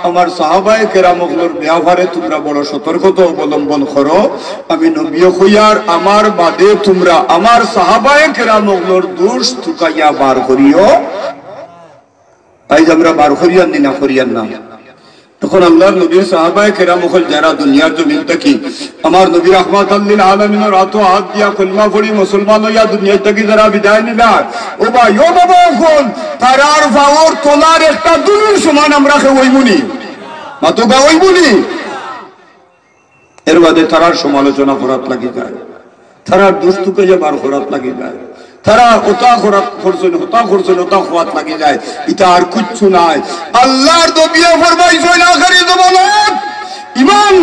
আমার সাহাবায়ে কেরামগুলোর ব্যবহারে তোমরা বড় সতর্কতা অবলম্বন করো আমি নবী হইয়ার আমার বাদে তোমরা আমার সাহাবায়ে কেরামগুলোর দোষ টুকাইয়া বার করিও আজ আমরা বার করিয়ান না করিয়ান না তখন আল্লাহর নবীর সাহাবায়ে কেরামগুলো যারা দুনিয়ার জমিন থেকে আমার নবী রাহমাতাল লিল আলামিনের হাত দিয়া কলমা পড়ি মুসলমান হইয়া দুনিয়া থেকে যারা বিদায় নিলা ও ভাই ও বাবা কোন তারার পাওয়ার তোলার একটা দুলুর সমান আমরা হইবুনি মাতো গা হইবুনি এর বাদে তারার সমালোচনা করাত লাগি যায় তারার দুষ্টুকে যে বার করাত লাগি যায় তারা ওটা করাত করছেন ওটা করছেন ওটা খোয়াত লাগি যায় এটা আর কিচ্ছু নাই আল্লাহর নবী ফরমাইছেন আখেরি জামানাত ঈমান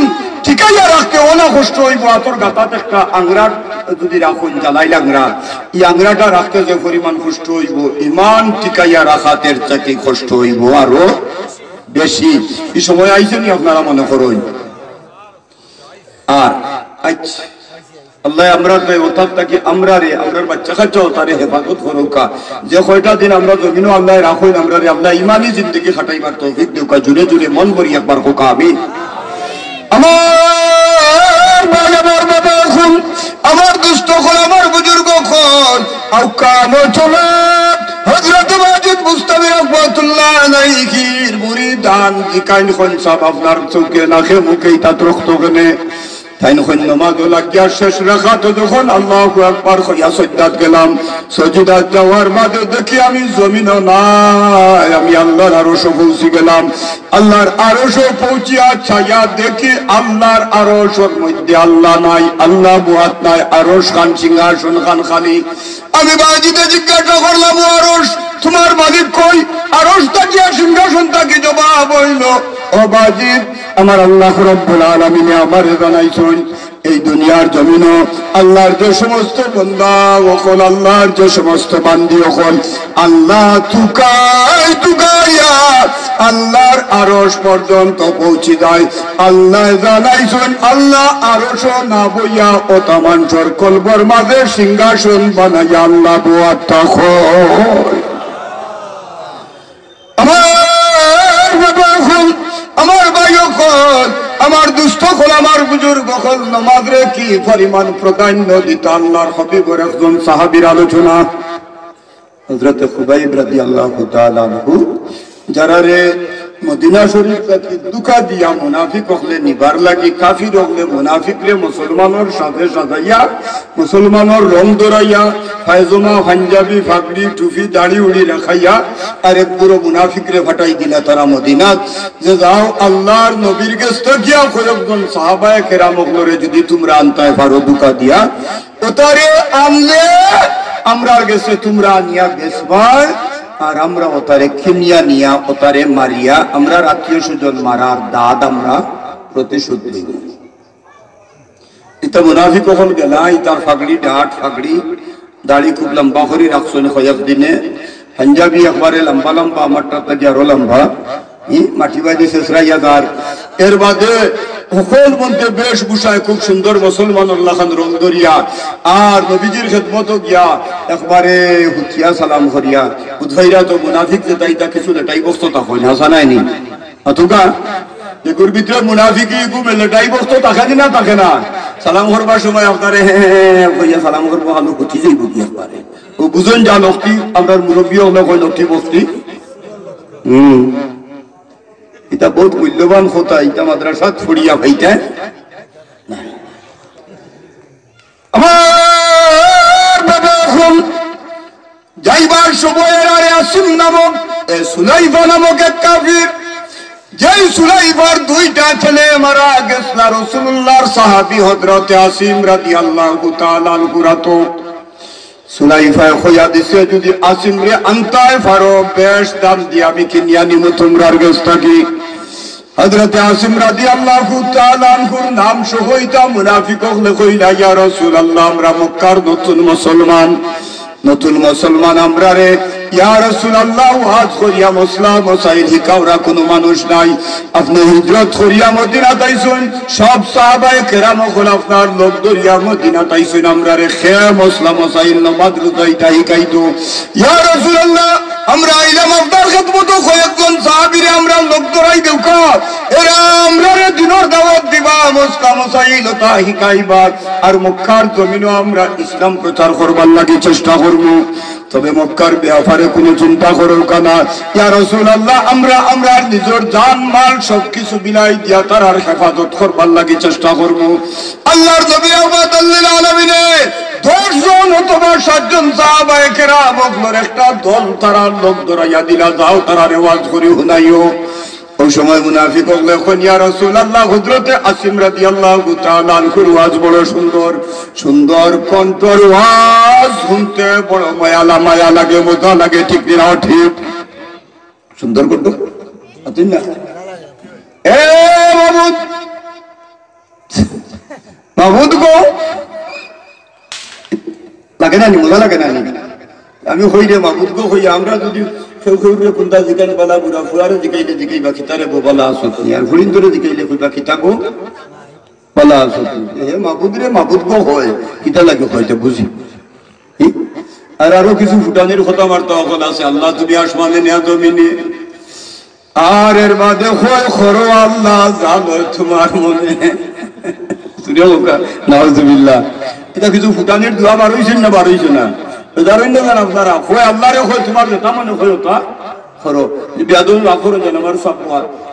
ঠিকাইয়া রাখতে ওনা কষ্ট হইব আতর গাতাত একটা আংরাট যদি রাখুন জ্বালাই লাংরা এই আংরাটা রাখতে যে পরিমাণ কষ্ট হইব ঈমান ঠিকাইয়া রাখাতের চাকি কষ্ট হইব আরো বেশি এই সময় আইছেন আপনারা মনে করুন আর আচ্ছা আল্লাহ আমরা থাকি আমরার বাচ্চা কাচ্চা তারে হেফাজত করুকা যে কয়টা দিন আমরা জমিনও আল্লাহ রাখুন আমরা আল্লাহ ইমানি জিন্দগি খাটাইবার তৌফিক দিউকা জুড়ে জুড়ে মন ভরি একবার কোকা আমি আমার ভাই আমার বাবা এখন আমার দুস্থ কোন আমার বুজুর্গ কোন আউকাম চলে হযরত মাজিদ মুস্তাফি রাহমাতুল্লাহ আলাইহির মুরিদান ইকাইন খন সাহেব আপনার চৌকে নাকে মুখে তা রক্ত গনে তাই নখন নামাজ লাগিয়া শেষ রাখাত যখন আল্লাহু আকবার কইয়া সাজদাত গেলাম সাজদাত যাওয়ার মাঝে দেখি আমি জমিনও নাই আমি আল্লাহর আরশে পৌঁছে গেলাম আল্লাহর আরশে পৌঁছিয়া ছায়া দেখি আল্লাহর আরশের মধ্যে আল্লাহ নাই আল্লাহ বুয়াত নাই আরশ খান সিংহাসন খান খালি আমি বাজিতে জিজ্ঞাসা করলাম আরশ তোমার মালিক কই আরশ তাকিয়া সিংহাসন তাকি জবাব হইল ও বাজিদ আমার আল্লাহ রাব্বুল আলামিন আমারে জানাইছেন এই দুনিয়ার জমিনও আল্লাহর যে সমস্ত বান্দা ওকল আল্লাহর যে সমস্ত বান্দি ওকল আল্লাহ তুকাইয়া আল্লাহর আরশ পর্যন্ত পৌঁছে যায় আল্লাহ জানাইছেন আল্লাহ আরশ না বইয়া ও তামানসর কলবর মাঝে সিংহাসন বানাইয়া আল্লাহ বুয়াত থাকো আমার ভাই কল আমার দুস্থ কল আমার বুজুর্গ কল নামাজ রে কি পরিমাণ প্রাধান্য দিত আল্লাহর হাবিবের একজন সাহাবীর আলোচনা হযরত খুবাইব রাদিয়াল্লাহু তাআলা আনহু যারা রে মদিনা শরীফ থেকে দুকা দিয়া মুনাফিক হলে নিবার লাগি কাফির হলে মুনাফিক রে মুসলমানের সাথে সাজাইয়া মুসলমানের রং ধরাইয়া পায়জামা পাঞ্জাবি ফাগড়ি টুপি দাড়ি উড়ি রাখাইয়া আর এক পুরো মুনাফিক রে ফাটাই দিলা তারা মদিনাত যে যাও আল্লাহর নবীর কাছে গিয়া কয়েকজন সাহাবায়ে কেরামগুলোরে যদি তোমরা আনতায় পারো দুকা দিয়া ওতারে আনলে আমরার কাছে তোমরা নিয়া বেসবা আর আমরা ওতারে কিনিয়া নিয়া ওতারে মারিয়া আমরা আত্মীয় স্বজন মারার দাদ আমরা প্রতিশোধ নিব এটা মুনাফিক হল গেলা তার ফাগড়ি ডাট ফাগড়ি দাড়ি খুব লম্বা করে রাখছেন কয়েক দিনে পাঞ্জাবি একবারে লম্বা লম্বা আমারটা থেকে আরো লম্বা মাটি বাড়ি শেষরাইয়া যার এর বাদে সকল মধ্যে বেশভূষায় খুব সুন্দর মুসলমান আল্লাহ খান রং ধরিয়া আর নবীজির খেদমত গিয়া একবারে হুকিয়া সালাম করিয়া উদ্ভাইরা তো মুনাফিক যে তাই তা কিছু লেটাই বস্ততা হয় না জানায়নি অথবা এগুর ভিতরে মুনাফিকি লেটাই বস্তু থাকে না থাকে না সালাম করবার সময় আপনারে হইয়া সালাম করবো আলো খুঁজি যাইব কি একবারে ও বুঝেন যা লক্ষ্মী আপনার মুরব্বী হলে কয় লক্ষ্মী বস্তি এটা বহুত মূল্যবান কথা এটা মাদ্রাসাত ছড়িয়া ভাইটা আমার বাবা এখন যাইবার সময়ের আরে আসিম নামক সুলাইফা নামক এক কাফির যেই সুলাইফার দুইটা ছেলে মারা গেছিল রাসূলুল্লাহর সাহাবী হযরতে আসিম রাদিয়াল্লাহু তাআলা আনহু সুলাইফা খোয়া দিছে যদি আসিম রে আনতায় ফারো বেশ দাম দিয়ে আমি কিনিয়া নিব তোমরার কাছ থেকে হযরতে আসিম রাদিয়াল্লাহু তাআলা আনহুর নাম সহিতা মুনাফিক হলে কইলা ইয়া রাসূলুল্লাহ আমরা মক্কার নতুন মুসলমান আমরা রে ইয়া রাসূলুল্লাহ ওয়াজ করিয়া মুসলিম মুসাইল হিকাওরা কোনো মানুষ নাই আপনি হিজরত করিয়া মদিনা তাইছেন সব সাহাবায়ে কেরাম হল আপনার লোক দরিয়া মদিনা তাইছেন আমরা রে খে মুসলিম মুসাইল নামাজ রুজাইতা হিকাইতো ইয়া রাসূলুল্লাহ আমরা ইলাম আপনার খেদমত কয়েকজন সাহাবীরে আমরা লোক দরাই দেউ কা এরা আমরা রে দিনের দাওয়াত দিবা মুসলিম মুসাইল তা হিকাইবা আর মক্কার জমিনও আমরা ইসলাম প্রচার করবার লাগি চেষ্টা করব তবে মক্কার ব্যাপারে কোনো চিন্তা করো না ইয়া রাসূলুল্লাহ আমরা নিজের জান মাল সবকিছু বিলাই দিয়া তার হেফাজত করবার লাগি চেষ্টা করব আল্লাহর নবী রাহমাতুল আলামিনে 10 জন অথবা 7 জন সাহাবায়ে কেরাম ওগুলোর একটা দল তারা লোক ধরাইয়া দিলা যাও তারা ওয়াজ করি শুনাইও ওই সময় মুনাফিক হলে এখন ইয়া রাসূলুল্লাহ হযরতে আসিম রাদিয়াল্লাহু তাআলা আনহুর ওয়াজ বড় সুন্দর কণ্ঠর ওয়াজ শুনতে বড় মায়া লাগে মজা লাগে ঠিক না ঠিক সুন্দর কণ্ঠ আছেন না এ মাহমুদ গো লাগে না মজা লাগে না আমি হই রে মাহমুদ গো হই আমরা যদি কেউ কোনটা জিকান বালা বুড়া ফুয়ারে জিকাইলে জিকাইবা খিতারে বো বালা আসতি আর ঘুরিন ধরে জিকাইলে কইবা খিতাবো বালা আসতি হে মাহবুদ গো হয় কিতা লাগে হয়তো বুঝি আর আরো কিছু ফুটানির কথা আমার তখন আছে আল্লাহ তুমি আসমানে নিয়া জমিনে আর এর বাদে হয় খরো আল্লাহ জানো তোমার মনে সুরিয়া লোকা নাউজুবিল্লাহ এটা কিছু ফুটানির দোয়া বার হইছেন না বার হইছে না জানেন না আপনারা হয় আল্লাহরে হয় তোমার যেটা মনে হয় তা করো বিয়াদুল আখর যেন আমার সব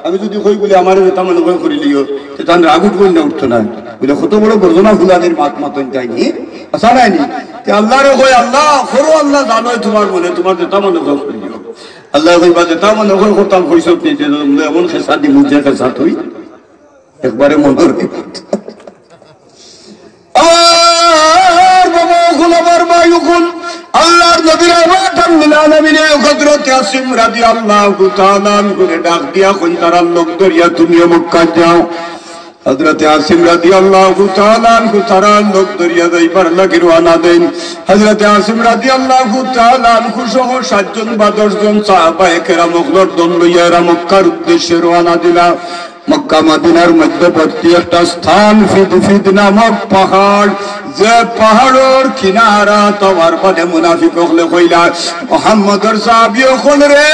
আমি যদি কই বলি আমার যেটা মনে হয় করি লিও তাহলে রাগুট কই না উঠতো না বলে কত বড় গর্জনা ফুলাদের মাতন যায়নি আসা নাইনি আল্লাহরে হয় আল্লাহ করো আল্লাহ জানো তোমার মনে তোমার যেটা মনে হয় করি লিও আল্লাহ কইবা যেটা মনে হয় করতাম কইছত নি যে এমন খেসা দি মুজে খেসা তুই একবারে মনে রে বাবা গোলাবার মায়ুকুল আল্লাহর নবী রাহমাতুল আলামিন হযরত আসিম রাদিয়াল্লাহু তাআলা করে ডাক দিয়া কোন তারা লোক দরিয়া তুমি মক্কা যাও হযরত আসিম রাদিয়াল্লাহু তাআলা তারা লোক দরিয়া যাইবার লাগি রওনা দেন হযরত আসিম রাদিয়াল্লাহু তাআলা সহ 7 জন বা 10 জন সাহাবায়ে কেরাম ওগুলোর দল লইয়া মক্কার উদ্দেশ্যে রওনা দিলা মক্কা মদিনার মধ্যবর্তী একটা স্থান ফিদ নামক পাহাড় যে পাহাড়ের কিনারা তোমার পথে মুনাফিক হলে কইলা মুহাম্মদের সাহাবী হল রে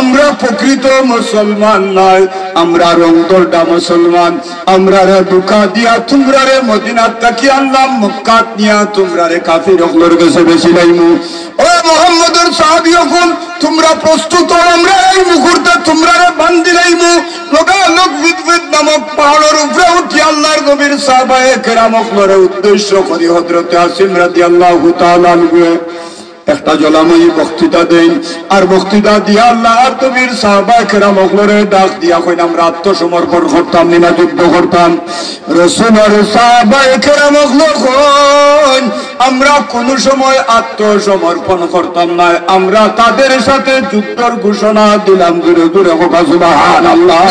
আমরা প্রকৃত মুসলমান নয় আমরা রংদরটা মুসলমান আমরা রে দুকা দিয়া তোমরা রে মদিনাত তাকি আনলাম মক্কাত নিয়া তোমরা রে কাফির হলর কাছে বেশি লাইমু ও মুহাম্মদের সাহাবী হল তোমরা প্রস্তুত আমরা এই মুহূর্তে তোমরা রে বান্ধি লাইমু লোক ফিদ নামক পাহাড়ের উপরে উঠি আল্লাহর নবীর সাহাবায়ে কেরাম হলরে উদ্দেশ্য করে হযরত আসিম রাদিয়াল্লাহু তাআলা আনহু একটা জলাময়ী বক্তৃতা দেন আর বক্তৃতা দিয়া আল্লাহর নবীর সাহাবায়ে কেরাম হলরে ডাক দিয়া কইন আমরা আত্মসমর্পণ করতাম না যুদ্ধ করতাম রাসূলের সাহাবায়ে কেরাম হল আমরা কোন সময় আত্মসমর্পণ করতাম না আমরা তাদের সাথে যুদ্ধের ঘোষণা দিলাম জোরে জোরে হোক সুবহানাল্লাহ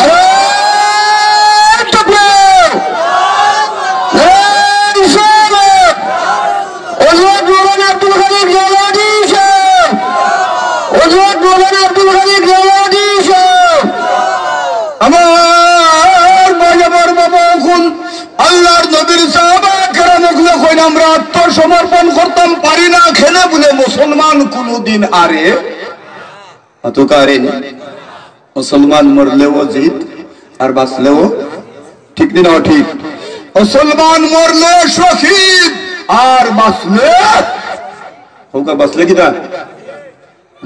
আব্দুল খালিক আমার ভাই আমার বাবা এখন আল্লাহর নবীর সাহাবা কেরামগুলো কইন আমরা আত্মসমর্পণ করতাম পারি না খেলে বলে মুসলমান কোনদিন আরে অত কারেনি মুসলমান মরলেও জিত আর বাঁচলেও ঠিক দিন ঠিক মুসলমান মরলে শহীদ আর বাঁচলে হোকা বাঁচলে কিনা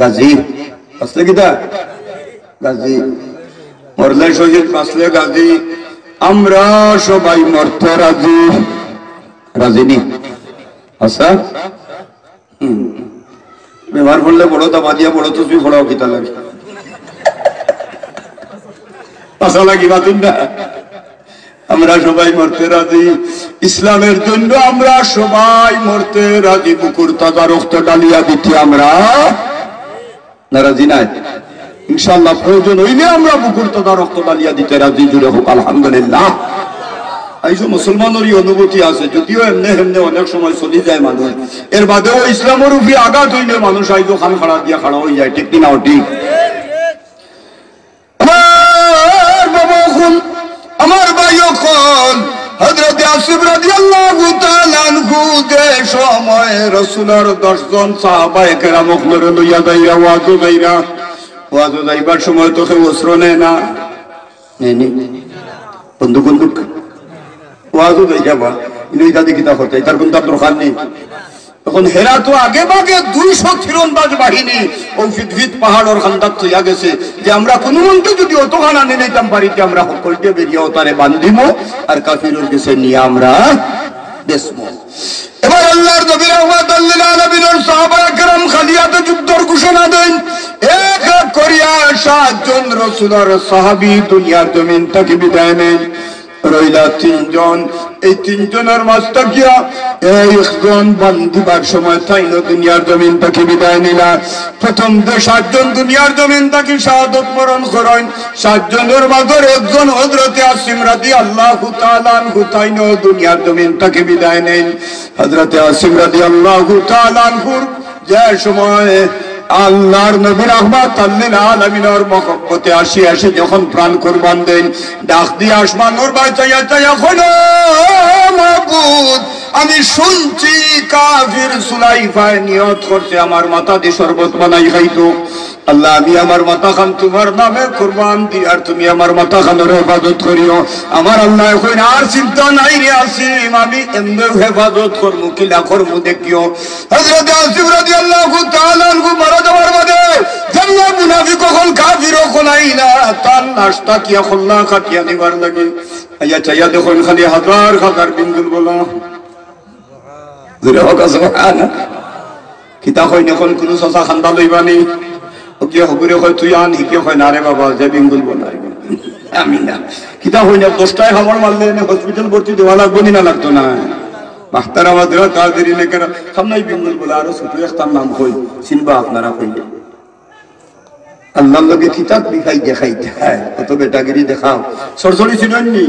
গাজী বাঁচলে কিনা গাজী মরলে শহীদ বাঁচলে গাজী আমরা সবাই মরতে রাজি রাজিনি আচ্ছা ব্যবহার করলে বড় দাবা দিয়া বড় তুমি পড়াও কিতা লাগে পাশা লাগি বাতিন না আমরা সবাই মরতে রাজি ইসলামের জন্য আমরা সবাই মরতে রাজি বুকুর তাজা রক্ত ডালিয়া দিচ্ছি আমরা নারাজি নাই ইনশাআল্লাহ প্রয়োজন হইলে আমরা বুকুর তাজা রক্ত ডালিয়া দিতে রাজি জুড়ে হোক আলহামদুলিল্লাহ এইসব মুসলমানেরই অনুভূতি আছে যদিও এমনি এমনি অনেক সময় চলে যায় মানুষ এর বাদেও ইসলামের উপরে আঘাত হইলে মানুষ আইজো খান খাড়া দিয়া খাড়া হয়ে যায় ঠিক কিনা ঠিক আমার ভাই কোন হযরত আসিফ রাদিয়াল্লাহু তাআলা আনহু যে সময় রাসূলের 10 জন সাহাবায়ে কেরামকে লইয়া যাইয়া ওয়াজ যাইবার সময় তো কেউ অস্ত্র নেয় না নেনি বন্দুক বন্দুক ওয়াজ যাইবা ইনি দাদি কিতা করতে তার কোন তার দরকার নেই তখন হেরা তো আগে ভাগে 200 তীরন্দাজ বাহিনী ও ফিদফিদ পাহাড়ের খান্দাত হইয়া গেছে যে আমরা কোনো মন্ত্র যদি অতখানা আনে নিতাম পারিতে আমরা সকলকে বেরিয়ে তারে বান্ধিম আর কাফিরের কাছে নিয়ে আমরা দেশমো এবার আল্লাহর নবী রাহমাতুল্লিল আলামিনের সাহাবায়ে কেরাম খালিয়াতে যুদ্ধের ঘোষণা দেন এক এক করিয়া 7 জন রাসূলের সাহাবী দুনিয়ার জমিন থেকে বিদায় নেন রইলা 3 জন এই 3 জনের মাঝটা গিয়া একজন বান্ধিবার সময় তাই না দুনিয়ার জমিন থেকে বিদায় নিলা প্রথম যে 7 জন দুনিয়ার জমিন থেকে শাহাদত বরণ করেন 7 জনের মাঝে একজন হযরত আসিম রাদিয়াল্লাহু তাআলা আনহু তাই না দুনিয়ার জমিন থেকে বিদায় নেন হযরত আসিম রাদিয়াল্লাহু তাআলা আনহু যে সময় আল্লাহর নবী রাহমাতুল্লিল আলামিনের মহব্বতে আসি যখন প্রাণ কুরবান দেন ডাক দিয়ে আসমানের বাঁচাইয়া চাইয়া কইলো মাবুদ আমি শুনছি কাফির সুলাইফায় নিয়ত করতে আমার মাথা দিয়ে শরবত বানাই খাইতো আল্লাহ আমি আমার মাথা খান তোমার নামে কুরবান দিই আর তুমি আমার মাথা খানের হেফাজত করিও আমার আল্লাহ কই আর চিন্তা নাই রে আসিম আমি এমনি হেফাজত করবো কিলা করবো দেখিও হযরত আসিফ রাদিয়াল্লাহু তাআলা আনহু মারা যাওয়ার বাদে জান্নাহ মুনাফিক কখন কাফির কোলাই না তার নাশতা কি খল্লা কাটিয়া দিবার লাগে আইয়া চাইয়া দেখুন খালি হাজার হাজার বিন্দুল বলা জোরে হোক সুবহানাল্লাহ কিতা কই এখন কোনো সসা খান্দা লইবানি ওকে হগুরে কই তুই আন হিকে কই না রে বাবা যে বিন্দুল বলাই আমি না কিতা হই না 10টায় খবর মারলে না হসপিটাল ভর্তি দেওয়া লাগবে না লাগতো না মাহতারাম হযরত তাজরিন কেন সামনেই বিন্দুল বলা আর ছোট একটা নাম কই চিনবা আপনারা কইলে আল্লাহর লগে কিতাব দেখাই হ্যাঁ কত বেটাগিরি দেখাও সরসরি চিনেননি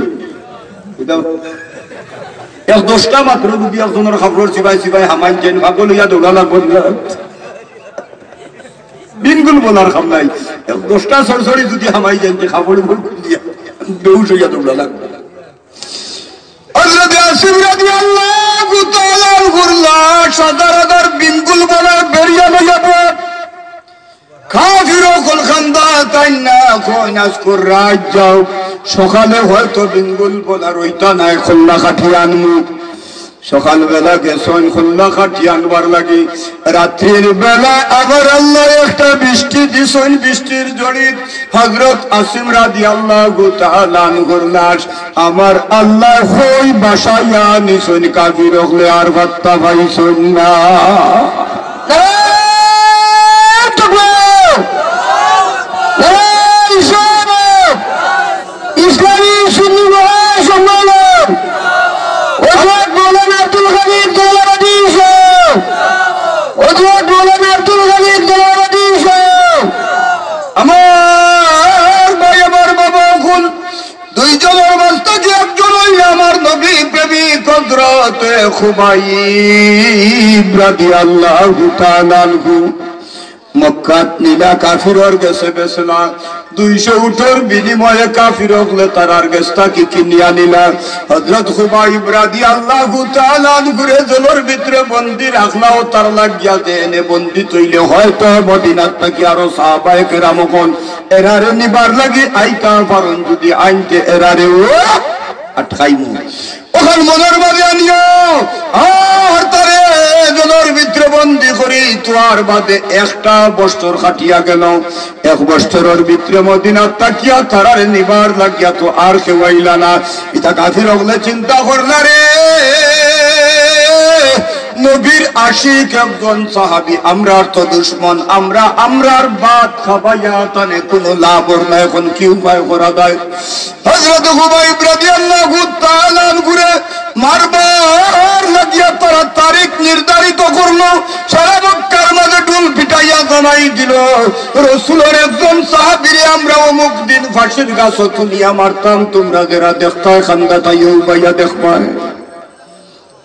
এটা এক 10টা মাত্র যদি একজনের খবর সিবাই হামাই যেন ভাগল ইয়া দৌড়া লাগবে বিনগুল বলার খাম নাই 10টা সরসরি যদি হামাই যেন খবর দিয়া বেহুশ হইয়া দৌড়া লাগবে হযরত আসিফ রাদিয়াল্লাহু তাআলা আনহুল্লাহ সাদারাদার বিনগুল বলার বেরিয়া লইয়া কাফিরও কলখান্দা তাই না কই আজকুর রাত যাও সকালে হয়তো বিঙ্গুল বলা রইতা নাই খোল্লা কাঠি আনমু সকালবেলা গেছেন খোল্লা কাঠি আনবার লাগে রাত্রির বেলা আবার আল্লাহ একটা বৃষ্টি দিছেন বৃষ্টির জড়িত হযরত আসিম রাদিয়াল্লাহু তাআলা আনহুর লাশ আমার আল্লাহ হই বাসায়া নিছেন কাফির হলে আর বাত্তা পাইছেন না ইসলামী সুন্নি সম্মেলন ওজত বলেন আব্দুল হামিদ দৌলতী ওজত বলেন আব্দুল হামিদ দৌলতী আমার ভাই আমার বাবা খুন 2 জনের মাঝে কি একজন হইল আমার নবী প্রেমিক হযরত খুবাইব রাদিয়াল্লাহু তাআলা আনহু মক্কাত নিলা কাফিরর গেছে বেসলা 200 উটের বিনিময়ে কাফির হলে তারার গেছটা কি কিনিয়া নিলা হযরত খুবাইব রাদিয়াল্লাহু তাআলা ঘুরে জলের ভিতরে বন্দী রাখলাও তার লাগিয়া দেনে বন্দী তৈলে হয়তো মদিনাত থেকে আরো সাহাবায়ে কেরামগণ এরারে নিবার লাগি আইতা পারন যদি আইনতে এরারে ও আটকাইমু ওখান মনের মাঝে আনিও আর তারে জলের ভিতরে বন্দী করি তোর বাদে একটা বছর কাটিয়া গেল 1 বছরের ভিতরে মদিনা তাকিয়া তারারে নিবার লাগিয়া তো আর কেউ আইলা না এটা কাফির হলে চিন্তা করলা রে নবীর আশিক একজন সাহাবী আমরার তো দুশমন আমরার বাদ খাবাইয়া তানে কোনো লাভ না এখন কি উপায় করা যায় হযরত খুবাইব রাদিয়াল্লাহু তাআলা ঘুরে মারবার লাগিয়া তারা তারিখ নির্ধারিত করলো সারা মক্কার মাঝে ঢোল পিটাইয়া জানাই দিল রাসূলের একজন সাহাবীরে আমরা অমুক দিন ফাঁসির গাছ তুলিয়া মারতাম তোমরা যারা দেখতা খান্দা তাইও বাইয়া দেখবাই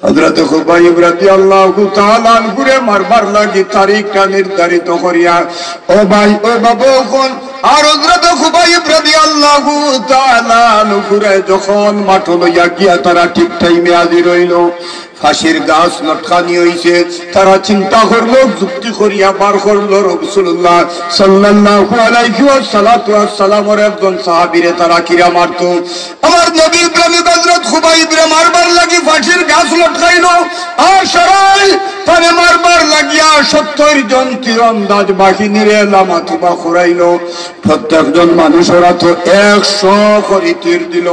হযরত খুবাইব রাদিয়াল্লাহু তাআলা ঘুরে মারবার লাগি তারিখটা নির্ধারিত করিয়া ও ভাই ও বাবু কোন আর হযরত খুবাইব রাদিয়াল্লাহু তাআলা ঘুরে যখন মাঠ লইয়া গিয়া তারা ঠিক টাইমে হাজির হইল ফাঁসির গাছ লটকানি হইছে তারা চিন্তা করলো যুক্তি করিয়া বার করলো রাসূলুল্লাহ সাল্লাল্লাহু আলাইহি ওয়াসাল্লামের একজন সাহাবীরে তারা কিরা মারতো আমার নবী প্রেমিক হযরত খুবাইবরে মারবার লাগি ফাঁসির গাছ লটকাইলো আর সরাই তারে মারবার লাগিয়া 70 জন তীরন্দাজ বাহিনীরে লামাতুবা খরাইলো প্রত্যেকজন মানুষেরা তো 100 করে তীর দিল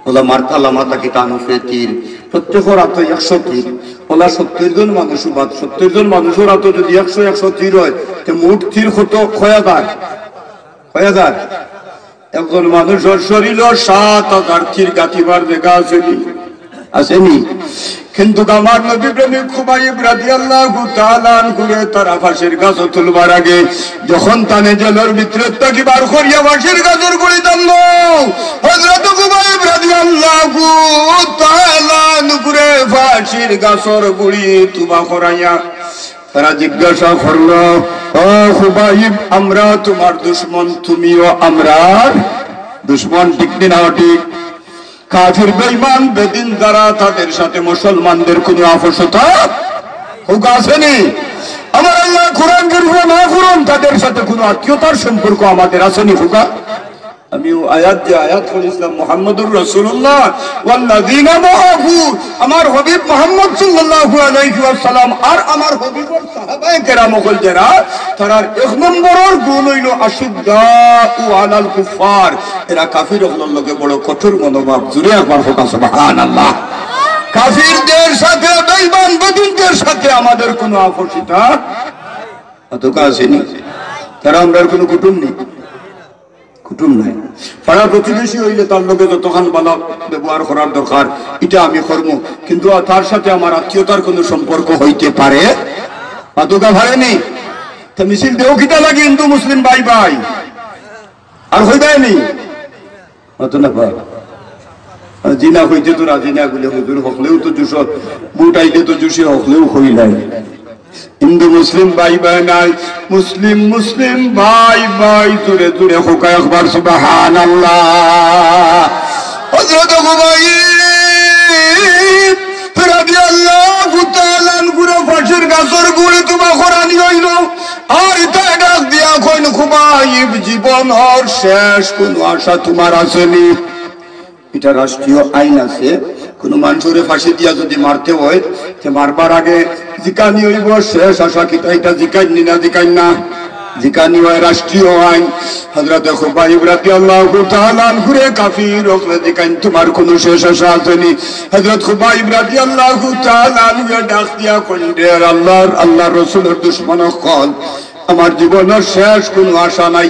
ওলা মারতা লামাতা কি টানুফে তীর প্রত্যেকের হাতে 100 তীর ওলা 70 জন মানুষ বাদ 70 জন মানুষের হাতে যদি 100 তীর হয় তো মোট তীর কত কয়হাজার একজন মানুষের শরীর 7000 তীর গাঁথিবার দেখা আসেনি কিন্তু আমার নবী প্রেমিক খুবাইব রাদিয়াল্লাহু তাআলা ঘুরে তারা ফাঁসির গাছ তুলবার আগে যখন তানে জলের ভিতরে তাকে বার করিয়া ফাঁসির গাছের গুলি টানলো হযরত খুবাইব রাদিয়াল্লাহু তাআলা ঘুরে ফাঁসির গাছের গুলি তুবা করাইয়া তারা জিজ্ঞাসা করলো ও খুবাইব আমরা তোমার দুশমন তুমিও আমরার দুশমন ঠিক না ঠিক কাফির বেঈমান বেদিন যারা তাদের সাথে মুসলমানদের কোনো আপোষতা হোক আসেনি আমার আল্লাহ কোরআন শরীফে না করুন তাদের সাথে কোনো আত্মীয়তার সম্পর্ক আমাদের আসেনি হোকা আমি আয়াত করেছিলাম মুহাম্মদুর রাসূলুল্লাহ ওয়াল্লাযিনা মাআহু আমার হাবিব মুহাম্মদ সাল্লাল্লাহু আলাইহি ওয়াসাল্লাম আর আমার হাবিবের সাহাবায়ে কেরাম হল যারা তারার এক নম্বরের গুণ হইল আশিদ্দাউ আলাল কুফার এরা কাফির হলর লগে বড় কঠোর মনোভাব জুড়ে একবার ফোকা সুবহানাল্লাহ কাফিরদের সাথে বেঈমান বেদিনদের সাথে আমাদের কোনো আপোষিতা অতকা আসেনি তারা আমরার কোনো কুটুম নাই পাড়া প্রতিবেশী হইলে তার লোকে যতক্ষণ ভালো ব্যবহার করার দরকার এটা আমি করবো কিন্তু তার সাথে আমার আত্মীয়তার কোনো সম্পর্ক হইতে পারে অতকা ভাড়েনি তা মিছিল দেও কিটা লাগে হিন্দু মুসলিম ভাই ভাই আর হয়ে যায়নি অত না ভাই জিনা হইতে তো রাজিনা গুলে হুজুর হকলেও তো জুস বুট আইলে তো জুসে হকলেও হই নাই হিন্দু মুসলিম ভাই ভাই নাই মুসলিম ভাই ভাই জুড়ে জুড়ে হোকা একবার সুবহানাল্লাহ হযরত খুবাইব রাদিয়াল্লাহু তাআলা গুরু ফাঁসির গাছের গুলি তোমা কোরআনি হইল আর এটা ডাক দিয়া কইন খুবাইব জীবন আর শেষ কোন আশা তোমার আসেনি এটা রাষ্ট্রীয় আইন আছে কোন মানুষের ফাঁসি দিয়া যদি মারতে হয় সে মারবার আগে জিকানি হইব শেষ আশা কিটা এটা জিকাইনি না জিকানি হয় রাষ্ট্রীয় আইন হযরত খুবাইব রাদিয়াল্লাহু তাআলা ঘুরে কাফির হলে জিকাইন তোমার কোনো শেষ আশা আসেনি হযরত খুবাইব রাদিয়াল্লাহু তাআলা ডাক দিয়া কইলেন আল্লাহর রাসূলের দুশমন কল আমার জীবনের শেষ কোনো আশা নাই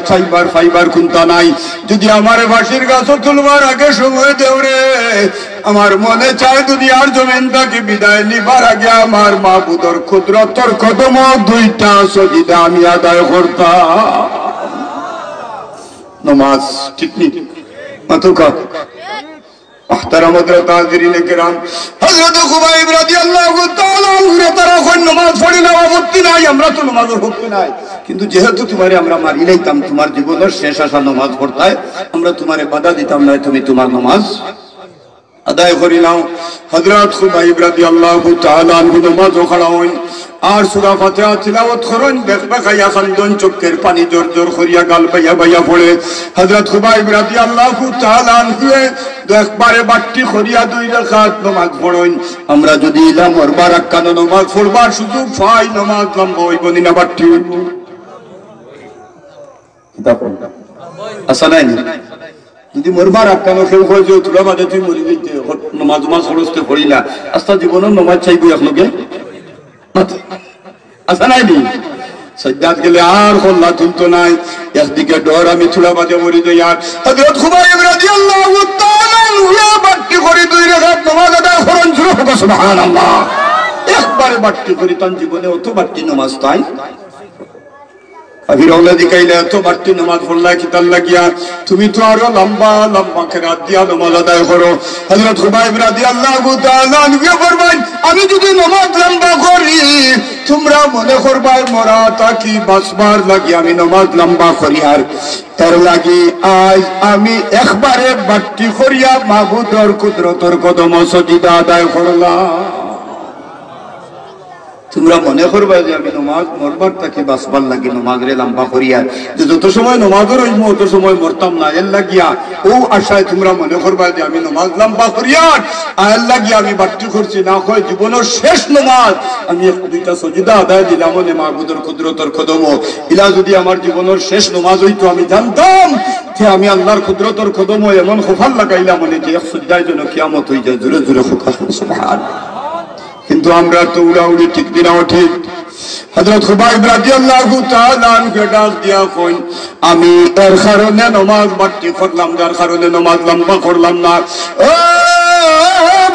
ফাইবার কোনটা নাই যদি আমার ফাঁসির গাছ তুলবার আগে সময় দেও রে আমার মনে চায় দুনিয়ার জমিন থেকে বিদায় নিবার আগে আমার মাহবুদর কুদরতর কদম 2টা সজিদা আমি আদায় করতাম নামাজ ঠিক নি মাতুকা محترم حضرت حاضرین کرام حضرت خبیب رضی اللہ تعالی عنہ তারা কোন নামাজ পড়ি না আপত্তি নাই আমরা তো নামাজের হুকুম নাই কিন্তু যেহেতু তোমারে আমরা মারি লাইতাম তোমার জীবনের শেষ আশা নামাজ পড়তাই আমরা তোমারে বাধা দিতাম না তুমি তোমার নামাজ আদায় করি নাও হযরত খুবাইব রাদিয়াল্লাহু তাআলা আনহু নামাজ পড়াওন আর সূরা ফাতিহা তিলাওয়াত করেন বেখবেখায়া খান্দন চোখের পানি জোর জোর করিয়া গাল বাইয়া বাইয়া পড়ে হযরত খুবাইব রাদিয়াল্লাহু তাআলা আনহু একবারে বাট্টি করিয়া 2 রাকাত নামাজ পড়েন আমরা যদি ইলাম ওরবার আকান নামাজ পড়বার সুযোগ পাই নামাজ লম্বা হইব না বাট্টি হইব কিতাব আসলে যদি মরবার আকানো কেউ কয় যে তোরা বাদে তুই মরি যাইতে নামাজ নামাজ খরচতে পড়ি না আস্তা জীবনের নামাজ চাইবো আপনাকে আসা নাই নি সজ্জাদ গেলে আর হল্লা তুলতো নাই একদিকে ডর আমি তোরা বাদে মরি যাই আর হযরত খুবাইব রাদিয়াল্লাহু তাআলা আনহু বাট্টি করে 2 রাকাত নামাজ আদায় করেন সুবহানাল্লাহ একবারে বাট্টি করে তার জীবনে অত বাট্টি নামাজ তাই अभी औलादी कहले तो बाट्टी नमाज पढ़ला कि ताल লাগিয়া তুমি তো আরো লম্বা লম্বা কিরাত দিয়া নামাজ আদায় করো হযরত খুবাইব রাদিয়াল্লাহু তাআলা আনহু ফরমান আমি যদি নামাজ লম্বা করি তোমরা মনে করবাই মোরা তা কি বাসবার লাগি আমি নামাজ লম্বা করি আর তার লাগি আজ আমি একবারে বাট্টি করিয়া মাবুদর কুদরতর কদম সজদা আদায় করলাম তোমরা মনে করবা যে আমি নামাজ মরবার তাকে বাসবার লাগি নামাজরে লম্বা করিয়া যে যত সময় নামাজের হইব তত সময় মরতাম না এর লাগিয়া ও আশায় তোমরা মনে করবা যে আমি নামাজ লম্বা করিয়া আর লাগিয়া আমি বাট্টি করছি না হয় জীবনের শেষ নামাজ আমি 2টা সজদা আদায় দিলাম মনে মাবুদের কুদরতের কদম ইলা যদি আমার জীবনের শেষ নামাজ হইতো আমি জানতাম যে আমি আল্লাহর কুদরতের কদম এমন খোফাল লাগাইলাম মনে যে এক সজদায় যেন কিয়ামত হয়ে যায় জোরে জোরে সুবহানাল্লাহ কিন্তু আমরা তো উড়াউড়ি ঠিক দিনাও ঠিক হযরত খুবাইব রাদিয়াল্লাহু তাআলা আনহু ডাক দিয়া কইন আমি এর কারণে নামাজ বাট্টি করলাম যার কারণে নামাজ লম্বা করলাম না ও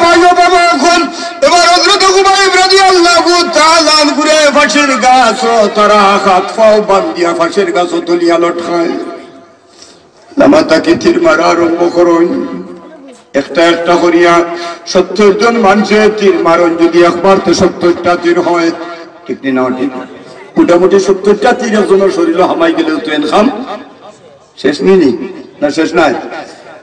ভাই বাবা কোন এবার হযরত খুবাইব রাদিয়াল্লাহু তাআলা আনহু রে ফাঁসির গাছ তারা হাত পাও বান্ধিয়া ফাঁসির গাছ তুলিয়া লটকায় নামাজটাকে তীর মারা আরম্ভ করেন একটা একটা করিয়া 70 জন মানুষের তীর মারণ যদি একবার তো 70টা তীর হয় ঠিক না ঠিক মোটামুটি 70টা তীর একজনের শরীরে হামাই গেলেও তো এনখাম শেষ নেই না শেষ নাই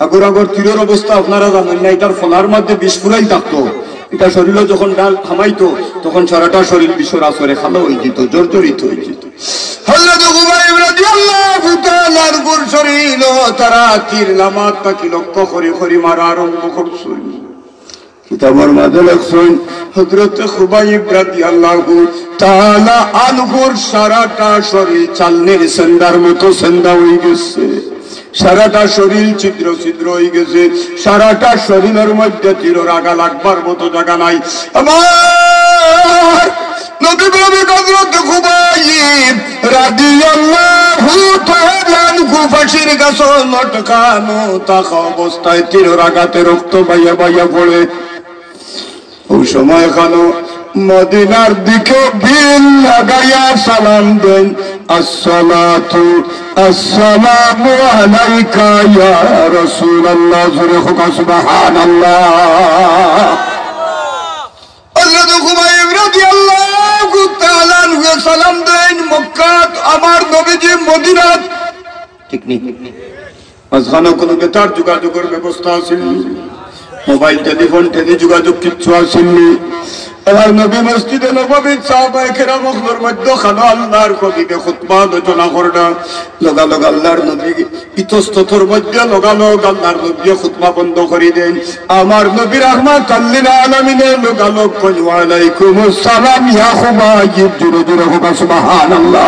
আগর আগর তীরের অবস্থা আপনারা জানেন না এটার ফলার মধ্যে বিষ ফুলাই থাকতো এটা শরীরে যখন ডাল হামাইতো তখন সারাটা শরীর বিষর আসরে খালো হয়ে যেত জর্জরিত হয়ে যেত হযরত খুবাইব রাদিয়াল্লাহু তাআলা আনহুর শরীর তারা তীর নামাজ তাকে লক্ষ্য করে করে মারা আরম্ভ করছেন কিতাবের মধ্যে লেখছেন হযরত খুবাইব রাদিয়াল্লাহু তাআলা আনহুর সারাটা শরীর চালনের সেন্দার মতো সেন্দা হয়ে গেছে সারাটা শরীর ছিদ্র ছিদ্র হয়ে গেছে সারাটা শরীরের মধ্যে তীরের আগা লাগবার মতো জায়গা নাই আমার নবী প্রেমিক হযরত খুবাইব রাদিয়াল্লাহু তাআলা আনহু ফাঁসির গাছে লটকানো থাকা অবস্থায় তীরের আঘাতে রক্ত বাইয়া বাইয়া পড়ে ওই সময় খানো মদিনার দিকে বিল লাগাইয়া সালাম দেন আসসালাতু আসসালামু আলাইকা ইয়া রাসূলুল্লাহ সুবহানাল্লাহ হযরত খুবাইব রাদিয়াল্লাহু তাআলা আনহু সালাম দেন মক্কা আমার নবীজি মদিনাত ঠিক নেই মাঝখানে কোনো বেতার যোগাযোগের ব্যবস্থা ছিল মোবাইল টেলিফোন যোগাযোগ কিচ্ছু আসেনি এবার নবী মসজিদে নববীর সাহাবায়ে কেরামের মধ্যে খানো আল্লাহর কবিকে খুতবা আলোচনা করনা লগালগ আল্লাহর নবী ইতস্ততর মধ্যে লগালগ আল্লাহর নবী খুতবা বন্ধ করে দেন আমার নবী রাহমাতুল লিল আলামিন লগালগ কই ওয়া আলাইকুমুস সালাম ইয়া খুবাইব জোরে জোরে হোক সুবহানাল্লাহ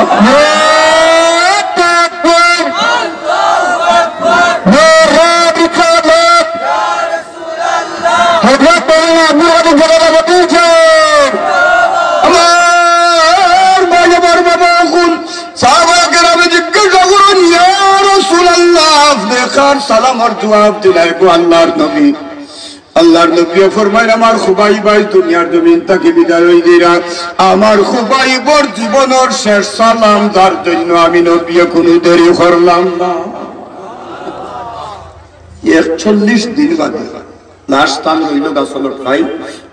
সালাম আর জবাব দিলাই আল্লাহর নবী আল্লাহর নবী ফরমায় আমার খুবাইব দুনিয়ার জমিন থেকে বিদায় হই দিরা আমার খুবাইবর জীবনের শেষ সালাম তার জন্য আমি নবী কোনো দেরি করলাম না 41 দিন বাদে লাশ টান রইল গাছলত খাই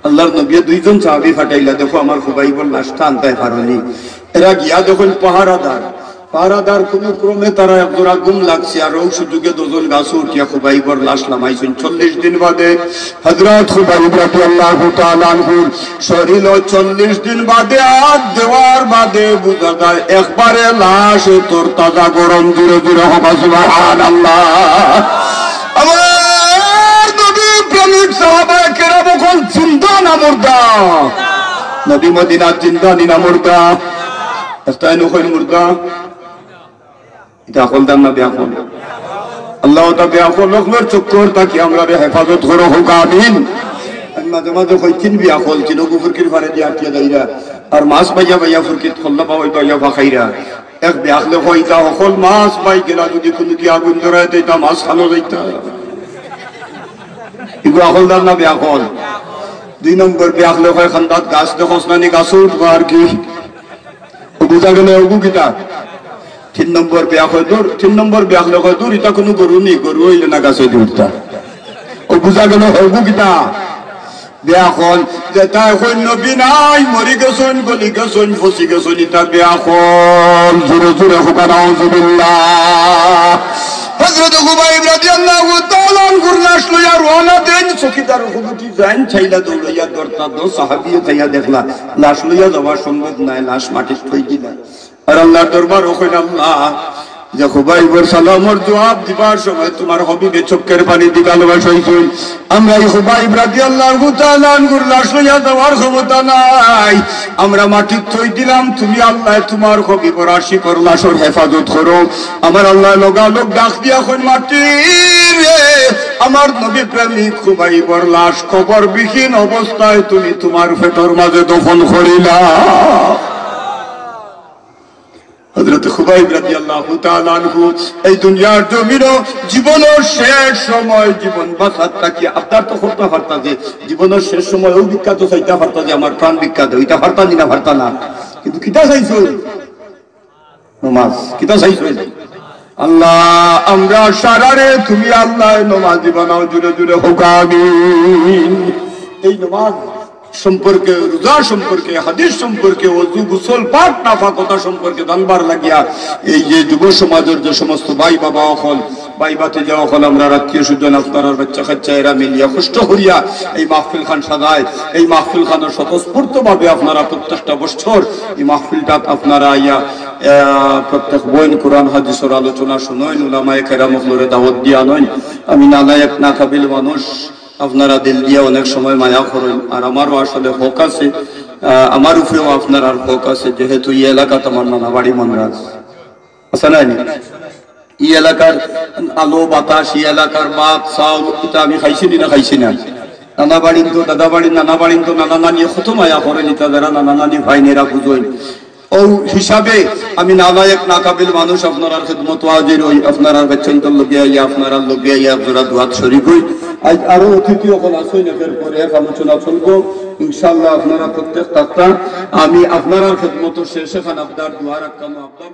আল্লাহর নবী দুইজন সাহাবী ফাটাইলা দেখো আমার খুবাইবর লাশটা আনতে পারনি এরা গিয়া দেখুন পাহারাদার কোন ক্রমে তারা একজোড়া গুম লাগছে আর ওই সুযোগে দুজন গাছ উঠিয়া খুবাইবর লাশ নামাইছেন 40 দিন বাদে হযরত খুবাইব রাদিয়াল্লাহু তাআলা আনহুর শরীর 40 দিন বাদে হাত দেওয়ার বাদে বুঝা যায় একবারে লাশ তোর তাজা গরম জুড়ে জুড়ে হবে সুবহানাল্লাহ আমার নবী প্রেমিক সাহাবায়ে কেরাম বলেন জিন্দা না মুর্দা নবী মদিনা জিন্দা না মুর্দা আস্তাইনু কইল মুর্দা এটা হল দাম না বিয়াফল আল্লাহ তা বিয়াফল লোকদের চক্কর তাকি আমরা হেফাজত করো হোক আমিন আমি মাঝে মাঝে কইছিন বিয়াফল ছিল গুফুরকির পারে দিয়ে আটকে যাইরা আর মাছ বাইয়া ফুরকিত খল্লা পাওয়াই পাইয়া ভাখাইরা এক বিয়াখলে হইতা হল মাছ বাই গেলা যদি কোনো কি আগুন ধরায় তা মাছ খালো যাইতা এগুলো হল দাম না বিয়াফল 2 নম্বর বিয়াখলে হয় খান্দাত গাছ দেখোস নানি গাছ উঠবো আর কি বুঝা গেলে ওগু কিতা 3 নম্বর বিয়া হয় দূর 3 নম্বর বিয়া হলে হয় দূর এটা কোনো গরু নেই গরু হইলে না গাছে উঠতা ও বুঝা গেল ওগু কিতা বিয়া হল যে তাই হই নবী নাই মরি গেছেন গলি গেছেন ফসি গেছেন এটা বিয়া হল জোরে জোরে হুকা নাউজুবিল্লাহ হযরত খুবাইব রাদিয়াল্লাহু তাআলা আনহুর লাশ লইয়া রওনা দেন চকিদার হুজুটি যান চাইলা দৌড়াইয়া দরতা দো সাহাবী যাইয়া দেখলা লাশ লইয়া যাওয়া সম্ভব নাই লাশ মাটি থই দিলা আর আল্লাহর দরবার ওখানে আল্লাহ যে খুবাইবর সালামর জবাব দিবার সময় তোমার হাবিবে চোখের পানি দিগালো বসাইছুন আমরা এই খুবাইব রাদিয়াল্লাহু তাআলা আনহুর লাশ লইয়া যাওয়ার ক্ষমতা নাই আমরা মাটি থই দিলাম তুমি আল্লাহ তোমার হাবিবর আশিকর লাশর হেফাজত করো আমার আল্লাহ লোক ডাক দিয়া কই মাটি রে আমার নবী প্রেমিক খুবাইবর লাশ কবর বিহীন অবস্থায় তুমি তোমার পেটর মাঝে দফন করিলা হযরত খুবাইব রাদিয়াল্লাহু তাআলা আনহু এই দুনিয়ার জমিনে জীবনের শেষ সময় জীবন বাঁচাতা কি আপনার তো করতে পারতা যে জীবনের শেষ সময় ও বিখ্যাত চাইতা পারতা যে আমার প্রাণ বিখ্যাত হইতা পারতা না পারতা না কিন্তু কিটা চাইছো নামাজ কিটা চাইছো আল্লাহ আমরা সারারে তুমি আল্লাহ নামাজি বানাও জুড়ে জুড়ে হোক আমিন এই নামাজ সম্পর্কে রোজা সম্পর্কে হাদিস সম্পর্কে ওযু গোসল পাক নাফাকতা সম্পর্কে জানবার লাগিয়া এই যে যুব সমাজের যে সমস্ত ভাই বাবা হল ভাই বাতে যাওয়া হল আমরা আত্মীয় স্বজন আপনার বাচ্চা কাচ্চা এরা মিলিয়া কষ্ট করিয়া এই মাহফিল খান সাজায় এই মাহফিল খানের স্বতঃস্ফূর্ত ভাবে আপনারা প্রত্যেকটা বছর এই মাহফিলটা আপনারা আইয়া প্রত্যেক বইন কোরআন হাদিসের আলোচনা শুনেন উলামায়ে কেরাম হলরে দাওয়াত দিয়া নয় আমি নালায়েক না কাবিল মানুষ আপনারা দিল দিয়ে অনেক সময় মায়া করেন আর আমারও আসলে হক আছে আমার উপরেও আপনার আর হক আছে যেহেতু এই এলাকাতে আমার নানা বাড়ি মনরাজ আছে না এই এলাকার আলো বাতাস এই এলাকার ভাত চাউল এটা আমি খাইছি না নানা বাড়ি তো দাদা বাড়ি নানা বাড়ি তো নানা নানি কত মায়া করেন এটা যারা নানা নানি ভাই নেরা বুঝেন ও হিসাবে আমি নালায়েক না কাবিল মানুষ আপনার খিদমত হাজির হই আপনার বাচ্চান্তর লগে আইয়া আপনার লগে আইয়া জোড়া দুয়াত শরীক হই আজ আরো অতিথি ওখানে আসেন এরপরে এক আলোচনা চলবো ইনশাআল্লাহ আপনারা প্রত্যেক তাক্তা আমি আপনার খিদমত শেষে খান আপনার দুয়ার রাখতাম আপনার